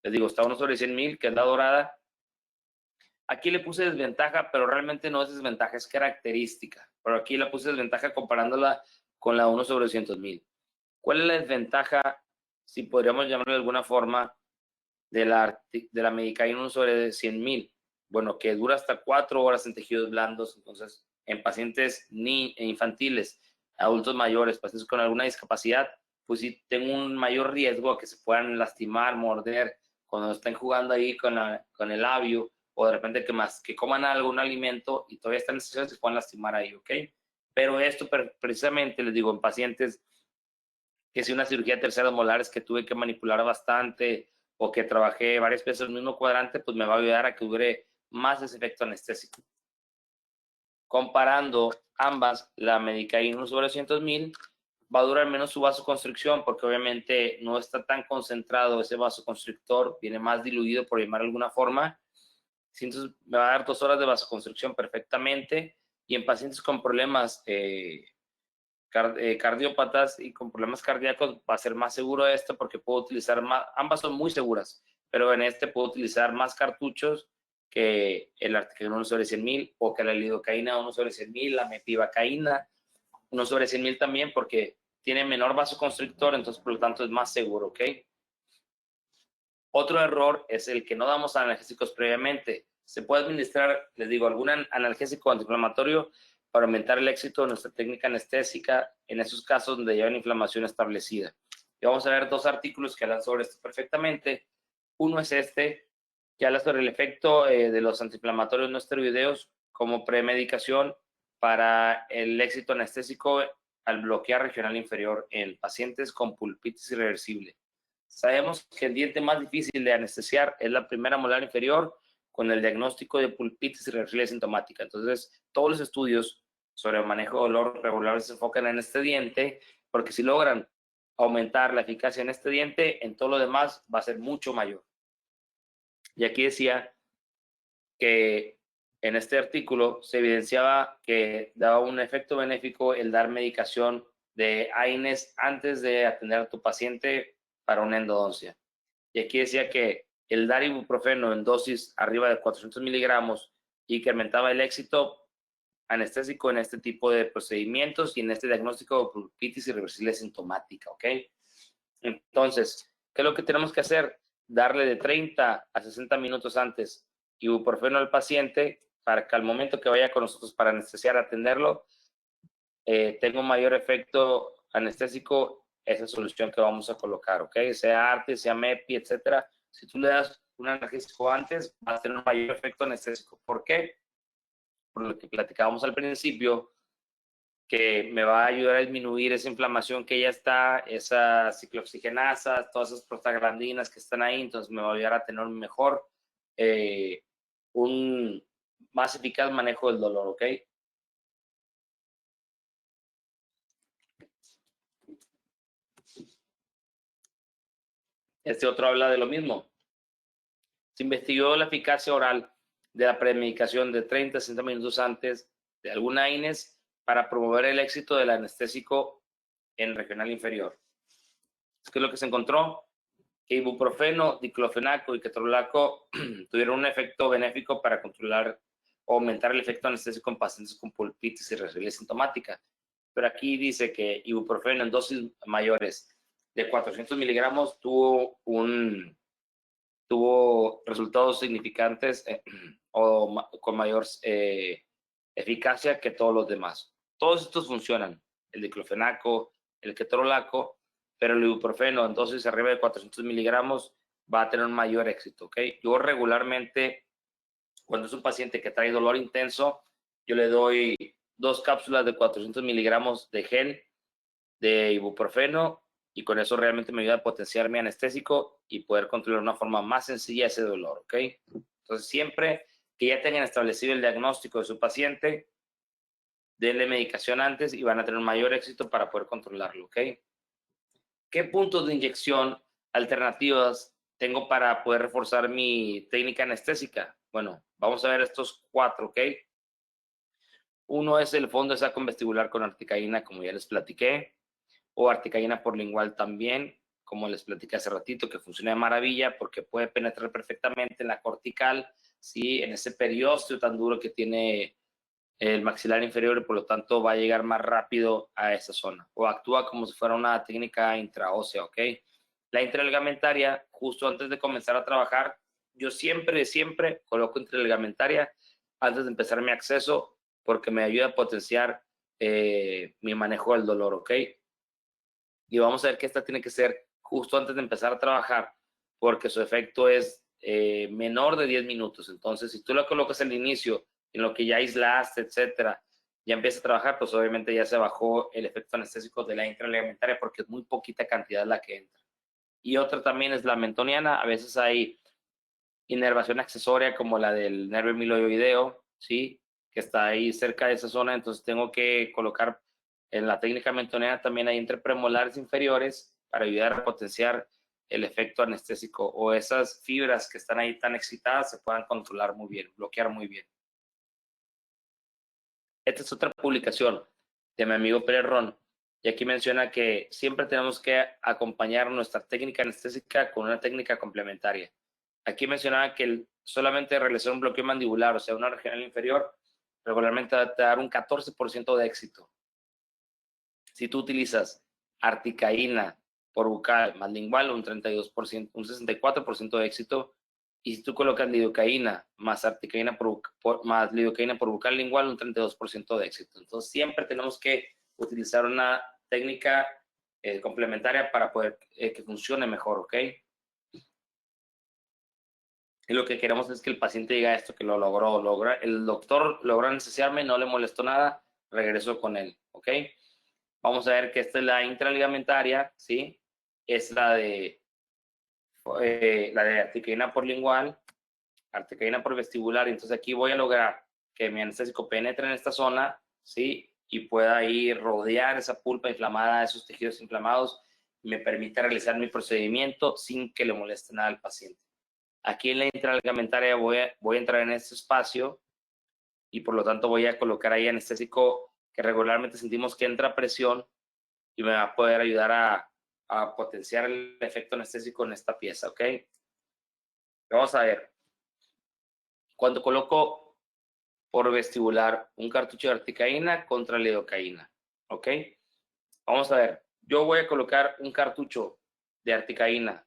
Les digo, está 1 sobre 100,000, que es la dorada. Aquí le puse desventaja, pero realmente no es desventaja, es característica. Pero aquí le puse desventaja comparándola con la 1 sobre 200,000. ¿Cuál es la desventaja, si podríamos llamarlo de alguna forma, de la Medicaína 1 sobre 100,000? Bueno, que dura hasta 4 horas en tejidos blandos, entonces en pacientes infantiles, adultos mayores, pacientes con alguna discapacidad, pues sí tengo un mayor riesgo a que se puedan lastimar, morder, cuando estén jugando ahí con el labio, o de repente que coman algo, un alimento, y todavía están necesarios, se puedan lastimar ahí, ¿ok? Pero esto precisamente, les digo, en pacientes que si una cirugía de terceros molares que tuve que manipular bastante, o que trabajé varias veces en el mismo cuadrante, pues me va a ayudar a que dure más ese efecto anestésico. Comparando ambas, la Medicaid 1 sobre 200,000 va a durar menos su vasoconstricción, porque obviamente no está tan concentrado ese vasoconstrictor, viene más diluido, por llamar de alguna forma. Entonces me va a dar 2 horas de vasoconstricción perfectamente, y en pacientes con problemas cardiópatas y con problemas cardíacos va a ser más seguro esto, porque puedo utilizar más, ambas son muy seguras, pero en este puedo utilizar más cartuchos que el articaína 1 sobre 100,000, o que la lidocaína 1 sobre 100,000, la mepivacaína 1 sobre 100,000 también, porque tiene menor vasoconstrictor, entonces por lo tanto es más seguro, ¿ok? Otro error es el que no damos analgésicos previamente. Se puede administrar, les digo, algún analgésico antiinflamatorio para aumentar el éxito de nuestra técnica anestésica en esos casos donde llevan inflamación establecida. Y vamos a ver dos artículos que hablan sobre esto perfectamente. Uno es este, que habla sobre el efecto de los antiinflamatorios no esteroideos como premedicación para el éxito anestésico al bloquear regional inferior en pacientes con pulpitis irreversible. Sabemos que el diente más difícil de anestesiar es la primera molar inferior con el diagnóstico de pulpitis irreversible sintomática. Entonces, todos los estudios sobre el manejo de dolor regular se enfocan en este diente, porque si logran aumentar la eficacia en este diente, en todo lo demás va a ser mucho mayor. Y aquí decía que en este artículo se evidenciaba que daba un efecto benéfico el dar medicación de AINES antes de atender a tu paciente para una endodoncia. Y aquí decía que el dar ibuprofeno en dosis arriba de 400 miligramos y que aumentaba el éxito anestésico en este tipo de procedimientos y en este diagnóstico de pulpitis irreversible sintomática, ¿ok? Entonces, ¿qué es lo que tenemos que hacer? Darle de 30 a 60 minutos antes ibuprofeno al paciente para que al momento que vaya con nosotros para anestesiar, atenderlo, tenga un mayor efecto anestésico esa solución que vamos a colocar, ¿ok? Sea ARTE, sea MEPI, etcétera. Si tú le das un analgésico antes, va a tener un mayor efecto anestésico. ¿Por qué? Por lo que platicábamos al principio, que me va a ayudar a disminuir esa inflamación que ya está, esas ciclooxigenasas, todas esas prostaglandinas que están ahí, entonces me va a ayudar a tener un mejor, un más eficaz manejo del dolor, ¿ok? Este otro habla de lo mismo. Se investigó la eficacia oral de la premedicación de 30 a 60 minutos antes de alguna AINES para promover el éxito del anestésico en regional inferior. ¿Qué es lo que se encontró? Que ibuprofeno, diclofenaco y ketorolaco tuvieron un efecto benéfico para controlar o aumentar el efecto anestésico en pacientes con pulpitis irreversible sintomática. Pero aquí dice que ibuprofeno en dosis mayores de 400 miligramos tuvo resultados significantes o con mayor eficacia que todos los demás. Todos estos funcionan, el diclofenaco, el ketorolaco, pero el ibuprofeno en dosis arriba de 400 miligramos va a tener un mayor éxito, ¿ok? Yo regularmente, cuando es un paciente que trae dolor intenso, yo le doy 2 cápsulas de 400 miligramos de gel de ibuprofeno y con eso realmente me ayuda a potenciar mi anestésico y poder controlar de una forma más sencilla ese dolor, ¿ok? Entonces, siempre que ya tengan establecido el diagnóstico de su paciente, denle medicación antes y van a tener un mayor éxito para poder controlarlo, ¿ok? ¿Qué puntos de inyección alternativas tengo para poder reforzar mi técnica anestésica? Bueno, vamos a ver estos 4, ¿ok? Uno es el fondo de saco vestibular con articaína, como ya les platiqué, o articaína por lingual también, como les platicé hace ratito, que funciona de maravilla porque puede penetrar perfectamente en la cortical, ¿sí? En ese periósteo tan duro que tiene el maxilar inferior y por lo tanto va a llegar más rápido a esa zona o actúa como si fuera una técnica intraósea, ¿ok? La intraligamentaria, justo antes de comenzar a trabajar, yo siempre coloco intraligamentaria antes de empezar mi acceso porque me ayuda a potenciar mi manejo del dolor, ¿ok? Y vamos a ver que esta tiene que ser justo antes de empezar a trabajar porque su efecto es menor de 10 minutos. Entonces, si tú la colocas al inicio, en lo que ya aislaste, etcétera, ya empieza a trabajar, pues obviamente ya se bajó el efecto anestésico de la intraligamentaria porque es muy poquita cantidad la que entra. Y otra también es la mentoniana. A veces hay inervación accesoria como la del nervio miloideo, ¿sí? Que está ahí cerca de esa zona, entonces tengo que colocar en la técnica mentoniana también hay entre premolares inferiores para ayudar a potenciar el efecto anestésico o esas fibras que están ahí tan excitadas se puedan controlar muy bien, bloquear muy bien. Esta es otra publicación de mi amigo Pérez Ron y aquí menciona que siempre tenemos que acompañar nuestra técnica anestésica con una técnica complementaria. Aquí mencionaba que solamente realizar un bloqueo mandibular, o sea, una regional inferior, regularmente va a dar un 14% de éxito. Si tú utilizas articaína por bucal más lingual, un 32%, un 64% de éxito. Y si tú colocas lidocaína más articaína más lidocaína por bucal lingual, un 32% de éxito. Entonces, siempre tenemos que utilizar una técnica complementaria para poder que funcione mejor, ¿ok? Y lo que queremos es que el paciente diga esto, que lo logró. El doctor logró anestesiarme, no le molestó nada, regresó con él, ¿ok? Vamos a ver que esta es la intraligamentaria, ¿sí? Es la de articaína por lingual, articaína por vestibular. Entonces aquí voy a lograr que mi anestésico penetre en esta zona, ¿sí? Y pueda ir rodear esa pulpa inflamada, esos tejidos inflamados, y me permita realizar mi procedimiento sin que le moleste nada al paciente. Aquí en la intraligamentaria voy a entrar en este espacio y por lo tanto voy a colocar ahí anestésico que regularmente sentimos que entra presión y me va a poder ayudar a potenciar el efecto anestésico en esta pieza, ¿ok? Vamos a ver. Cuando coloco por vestibular un cartucho de articaína contra lidocaína, ¿ok? Vamos a ver. Yo voy a colocar un cartucho de articaína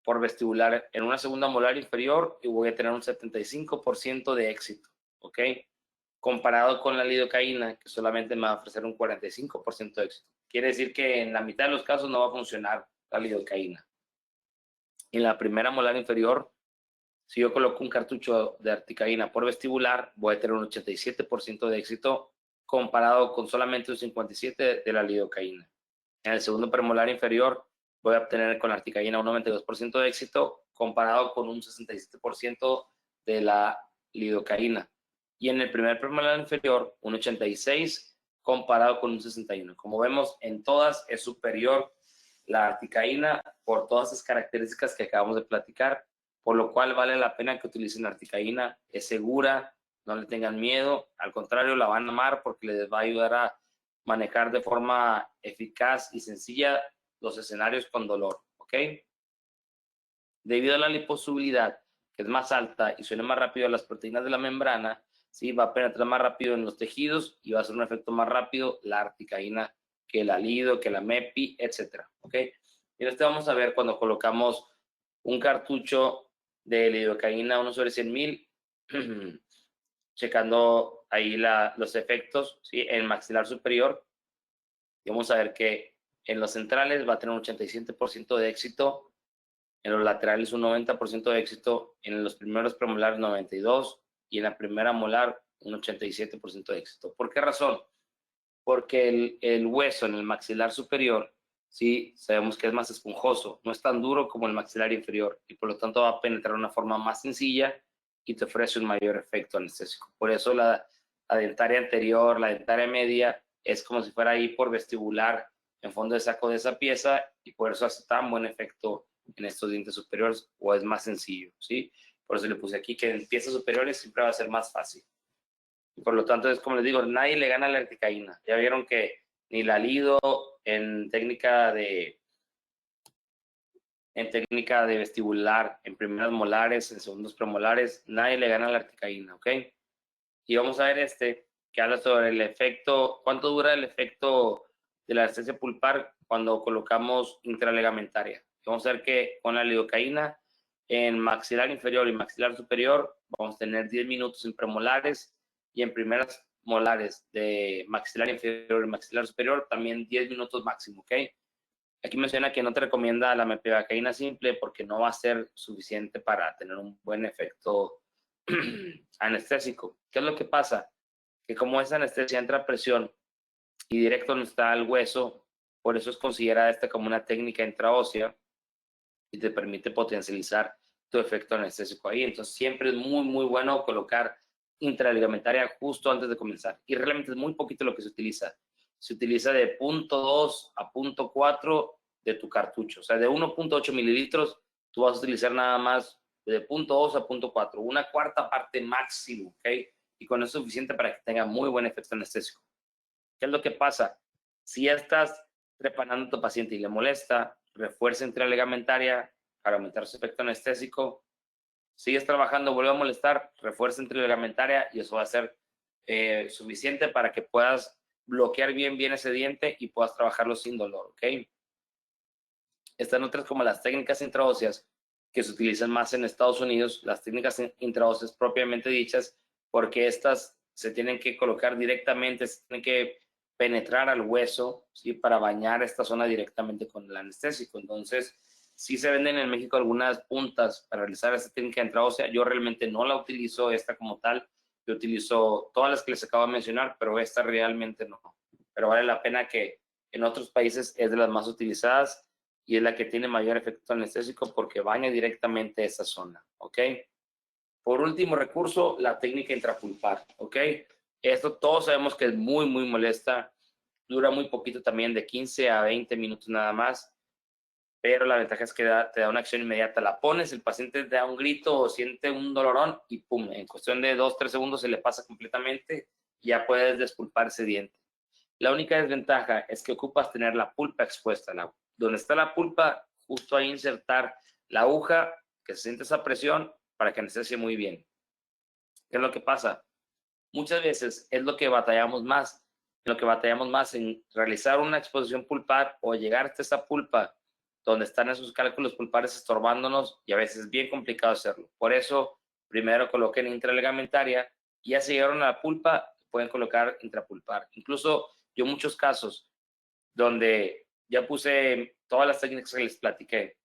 por vestibular en una segunda molar inferior y voy a tener un 75% de éxito, ¿ok? Comparado con la lidocaína, que solamente me va a ofrecer un 45% de éxito. Quiere decir que en la mitad de los casos no va a funcionar la lidocaína. En la primera molar inferior, si yo coloco un cartucho de articaína por vestibular, voy a tener un 87% de éxito comparado con solamente un 57% de la lidocaína. En el segundo premolar inferior, voy a obtener con la articaína un 92% de éxito comparado con un 67% de la lidocaína. Y en el primer premolar inferior, un 86% comparado con un 61%. Como vemos, en todas es superior la articaína por todas esas características que acabamos de platicar, por lo cual vale la pena que utilicen articaína. Es segura, no le tengan miedo, al contrario, la van a amar porque les va a ayudar a manejar de forma eficaz y sencilla los escenarios con dolor, ¿ok? Debido a la liposolubilidad, que es más alta y suena más rápido a las proteínas de la membrana, ¿sí? Va a penetrar más rápido en los tejidos y va a hacer un efecto más rápido la articaína que la lido, que la MEPI, etcétera, ¿ok? Y ahora vamos a ver cuando colocamos un cartucho de lidocaína 1/100,000, checando ahí los efectos, ¿sí? En maxilar superior, y vamos a ver que en los centrales va a tener un 87% de éxito, en los laterales un 90% de éxito, en los primeros premolares 92% y en la primera molar un 87% de éxito. ¿Por qué razón? Porque el hueso en el maxilar superior, sí, sabemos que es más esponjoso, no es tan duro como el maxilar inferior y por lo tanto va a penetrar de una forma más sencilla y te ofrece un mayor efecto anestésico. Por eso la dentaria anterior, la dentaria media, es como si fuera ahí por vestibular en fondo de saco de esa pieza y por eso hace tan buen efecto en estos dientes superiores o es más sencillo, ¿sí? Por eso le puse aquí que en piezas superiores siempre va a ser más fácil. Y por lo tanto, es como les digo, nadie le gana a la articaína. Ya vieron que ni la lido en técnica de vestibular, en primeras molares, en segundos premolares, nadie le gana a la articaína, ¿ok? Y vamos a ver que habla sobre el efecto, cuánto dura el efecto de la anestesia pulpar cuando colocamos intralegamentaria. Vamos a ver que con la lidocaína en maxilar inferior y maxilar superior vamos a tener 10 minutos en premolares y en primeras molares de maxilar inferior y maxilar superior también 10 minutos máximo, ¿ok? Aquí menciona que no te recomienda la mepivacaína simple porque no va a ser suficiente para tener un buen efecto anestésico. ¿Qué es lo que pasa? Que como esa anestesia entra a presión y directo no está al hueso, por eso es considerada esta como una técnica intraósea y te permite potencializar tu efecto anestésico ahí. Entonces siempre es muy, muy bueno colocar intraligamentaria justo antes de comenzar. Y realmente es muy poquito lo que se utiliza. Se utiliza de 0.2 a 0.4 de tu cartucho. O sea, de 1.8 mililitros, tú vas a utilizar nada más de 0.2 a 0.4, una cuarta parte máximo, ¿ok? Y con eso es suficiente para que tenga muy buen efecto anestésico. ¿Qué es lo que pasa? Si ya estás trepanando a tu paciente y le molesta, refuerza intraligamentaria para aumentar su efecto anestésico. Sigues trabajando, vuelve a molestar, refuerza intraligamentaria y eso va a ser suficiente para que puedas bloquear bien ese diente y puedas trabajarlo sin dolor, ¿ok? Están otras como las técnicas intraóseas, que se utilizan más en Estados Unidos, las técnicas intraóseas propiamente dichas, porque estas se tienen que colocar directamente, se tienen que penetrar al hueso, ¿sí? Para bañar esta zona directamente con el anestésico. Entonces, sí se venden en México algunas puntas para realizar esta técnica intraósea. Yo realmente no la utilizo esta como tal. Yo utilizo todas las que les acabo de mencionar, pero esta realmente no. Pero vale la pena, que en otros países es de las más utilizadas y es la que tiene mayor efecto anestésico porque baña directamente esa zona, ¿ok? Por último recurso, la técnica intrapulpar, ¿ok? Esto todos sabemos que es muy, muy molesta, dura muy poquito también, de 15 a 20 minutos nada más, pero la ventaja es que te da una acción inmediata. La pones, el paciente te da un grito o siente un dolorón y pum, en cuestión de 2-3 segundos se le pasa completamente y ya puedes despulpar ese diente. La única desventaja es que ocupas tener la pulpa expuesta. Donde está la pulpa, justo ahí insertar la aguja, que se siente esa presión para que anestesie muy bien. ¿Qué es lo que pasa? Muchas veces es lo que batallamos más, en realizar una exposición pulpar o llegar hasta esa pulpa donde están esos cálculos pulpares estorbándonos, y a veces es bien complicado hacerlo. Por eso, primero coloquen intralegamentaria y ya si llegaron a la pulpa, pueden colocar intrapulpar. Incluso yo muchos casos donde ya puse todas las técnicas que les platiqué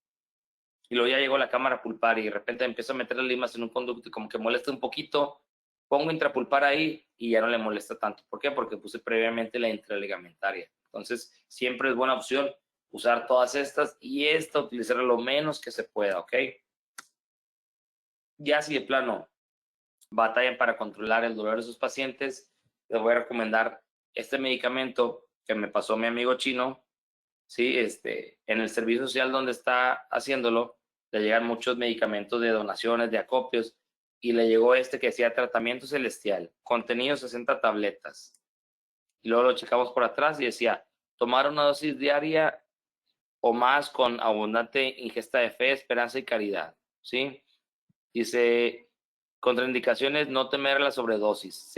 y luego ya llegó la cámara pulpar y de repente empiezo a meter las limas en un conducto y como que molesta un poquito, pongo intrapulpar ahí y ya no le molesta tanto. ¿Por qué? Porque puse previamente la intralegamentaria. Entonces, siempre es buena opción usar todas estas y esta utilizarla lo menos que se pueda, ¿ok? Ya si de plano batallan para controlar el dolor de sus pacientes, les voy a recomendar este medicamento que me pasó mi amigo chino, ¿sí? En el servicio social donde está haciéndolo, le llegan muchos medicamentos de donaciones, de acopios, y le llegó este que decía tratamiento celestial, contenido 60 tabletas. Y luego lo checamos por atrás y decía, tomar una dosis diaria o más con abundante ingesta de fe, esperanza y caridad, ¿sí? Dice, contraindicaciones, no temer la sobredosis,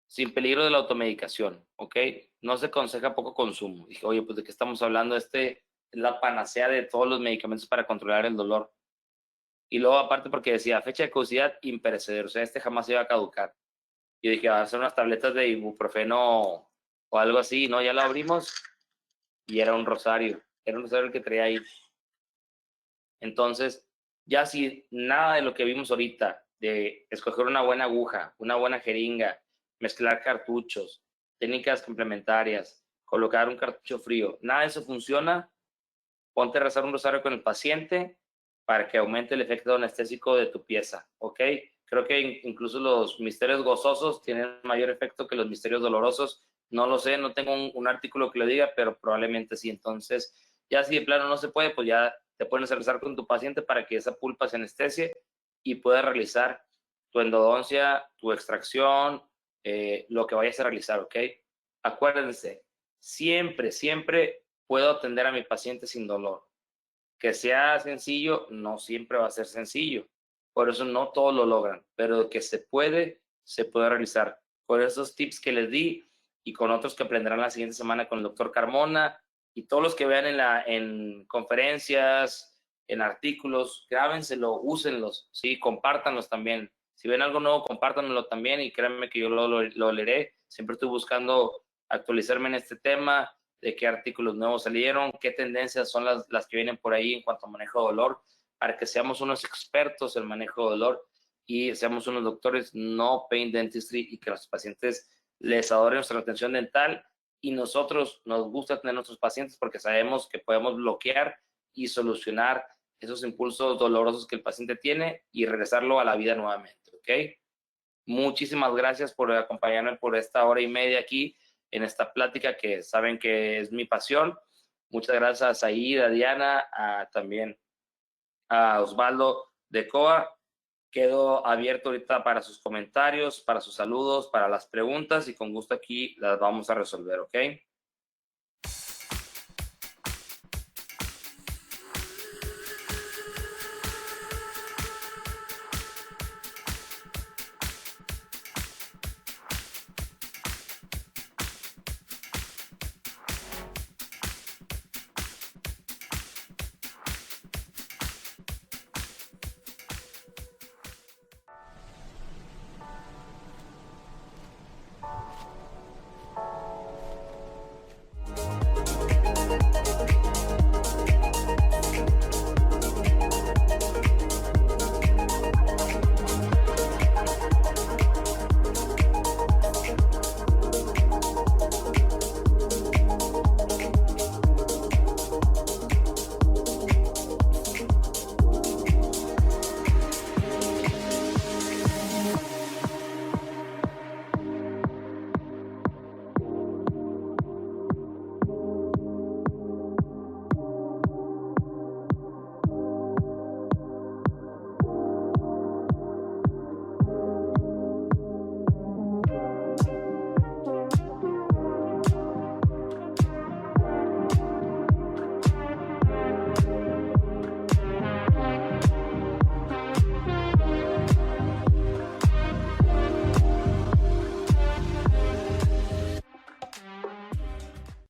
sin peligro de la automedicación, ¿ok? No se aconseja poco consumo. Dije, oye, pues ¿de qué estamos hablando? Es la panacea de todos los medicamentos para controlar el dolor. Y luego aparte porque decía, fecha de caducidad imperecedero, o sea, jamás se iba a caducar. Y dije, a ser unas tabletas de ibuprofeno o algo así, ¿no? Ya lo abrimos y era un rosario el que traía ahí. Entonces, ya si nada de lo que vimos ahorita, de escoger una buena aguja, una buena jeringa, mezclar cartuchos, técnicas complementarias, colocar un cartucho frío, nada de eso funciona, ponte a rezar un rosario con el paciente para que aumente el efecto anestésico de tu pieza, ¿ok? Creo que incluso los misterios gozosos tienen mayor efecto que los misterios dolorosos. No lo sé, no tengo un artículo que lo diga, pero probablemente sí. Entonces, ya si de plano no se puede, pues ya te puedes rezar con tu paciente para que esa pulpa se anestesie y puedas realizar tu endodoncia, tu extracción, lo que vayas a realizar, ¿ok? Acuérdense, siempre, siempre puedo atender a mi paciente sin dolor. Que sea sencillo, no siempre va a ser sencillo. Por eso no todos lo logran, pero que se puede realizar. Por esos tips que les di y con otros que aprenderán la siguiente semana con el doctor Carmona y todos los que vean en conferencias, en artículos, grábenselo, úsenlos, ¿sí? Compártanlos también. Si ven algo nuevo, compártanlo también y créanme que yo lo leeré. Siempre estoy buscando actualizarme en este tema, de qué artículos nuevos salieron, qué tendencias son las que vienen por ahí en cuanto a manejo de dolor, para que seamos unos expertos en manejo de dolor y seamos unos doctores no pain dentistry y que los pacientes les adoren nuestra atención dental y nosotros nos gusta tener nuestros pacientes porque sabemos que podemos bloquear y solucionar esos impulsos dolorosos que el paciente tiene y regresarlo a la vida nuevamente, ¿ok? Muchísimas gracias por acompañarme por esta hora y media aquí en esta plática que saben que es mi pasión. Muchas gracias a Said, a Diana, también a Osvaldo de COA. Quedo abierto ahorita para sus comentarios, para sus saludos, para las preguntas y con gusto aquí las vamos a resolver, ¿ok?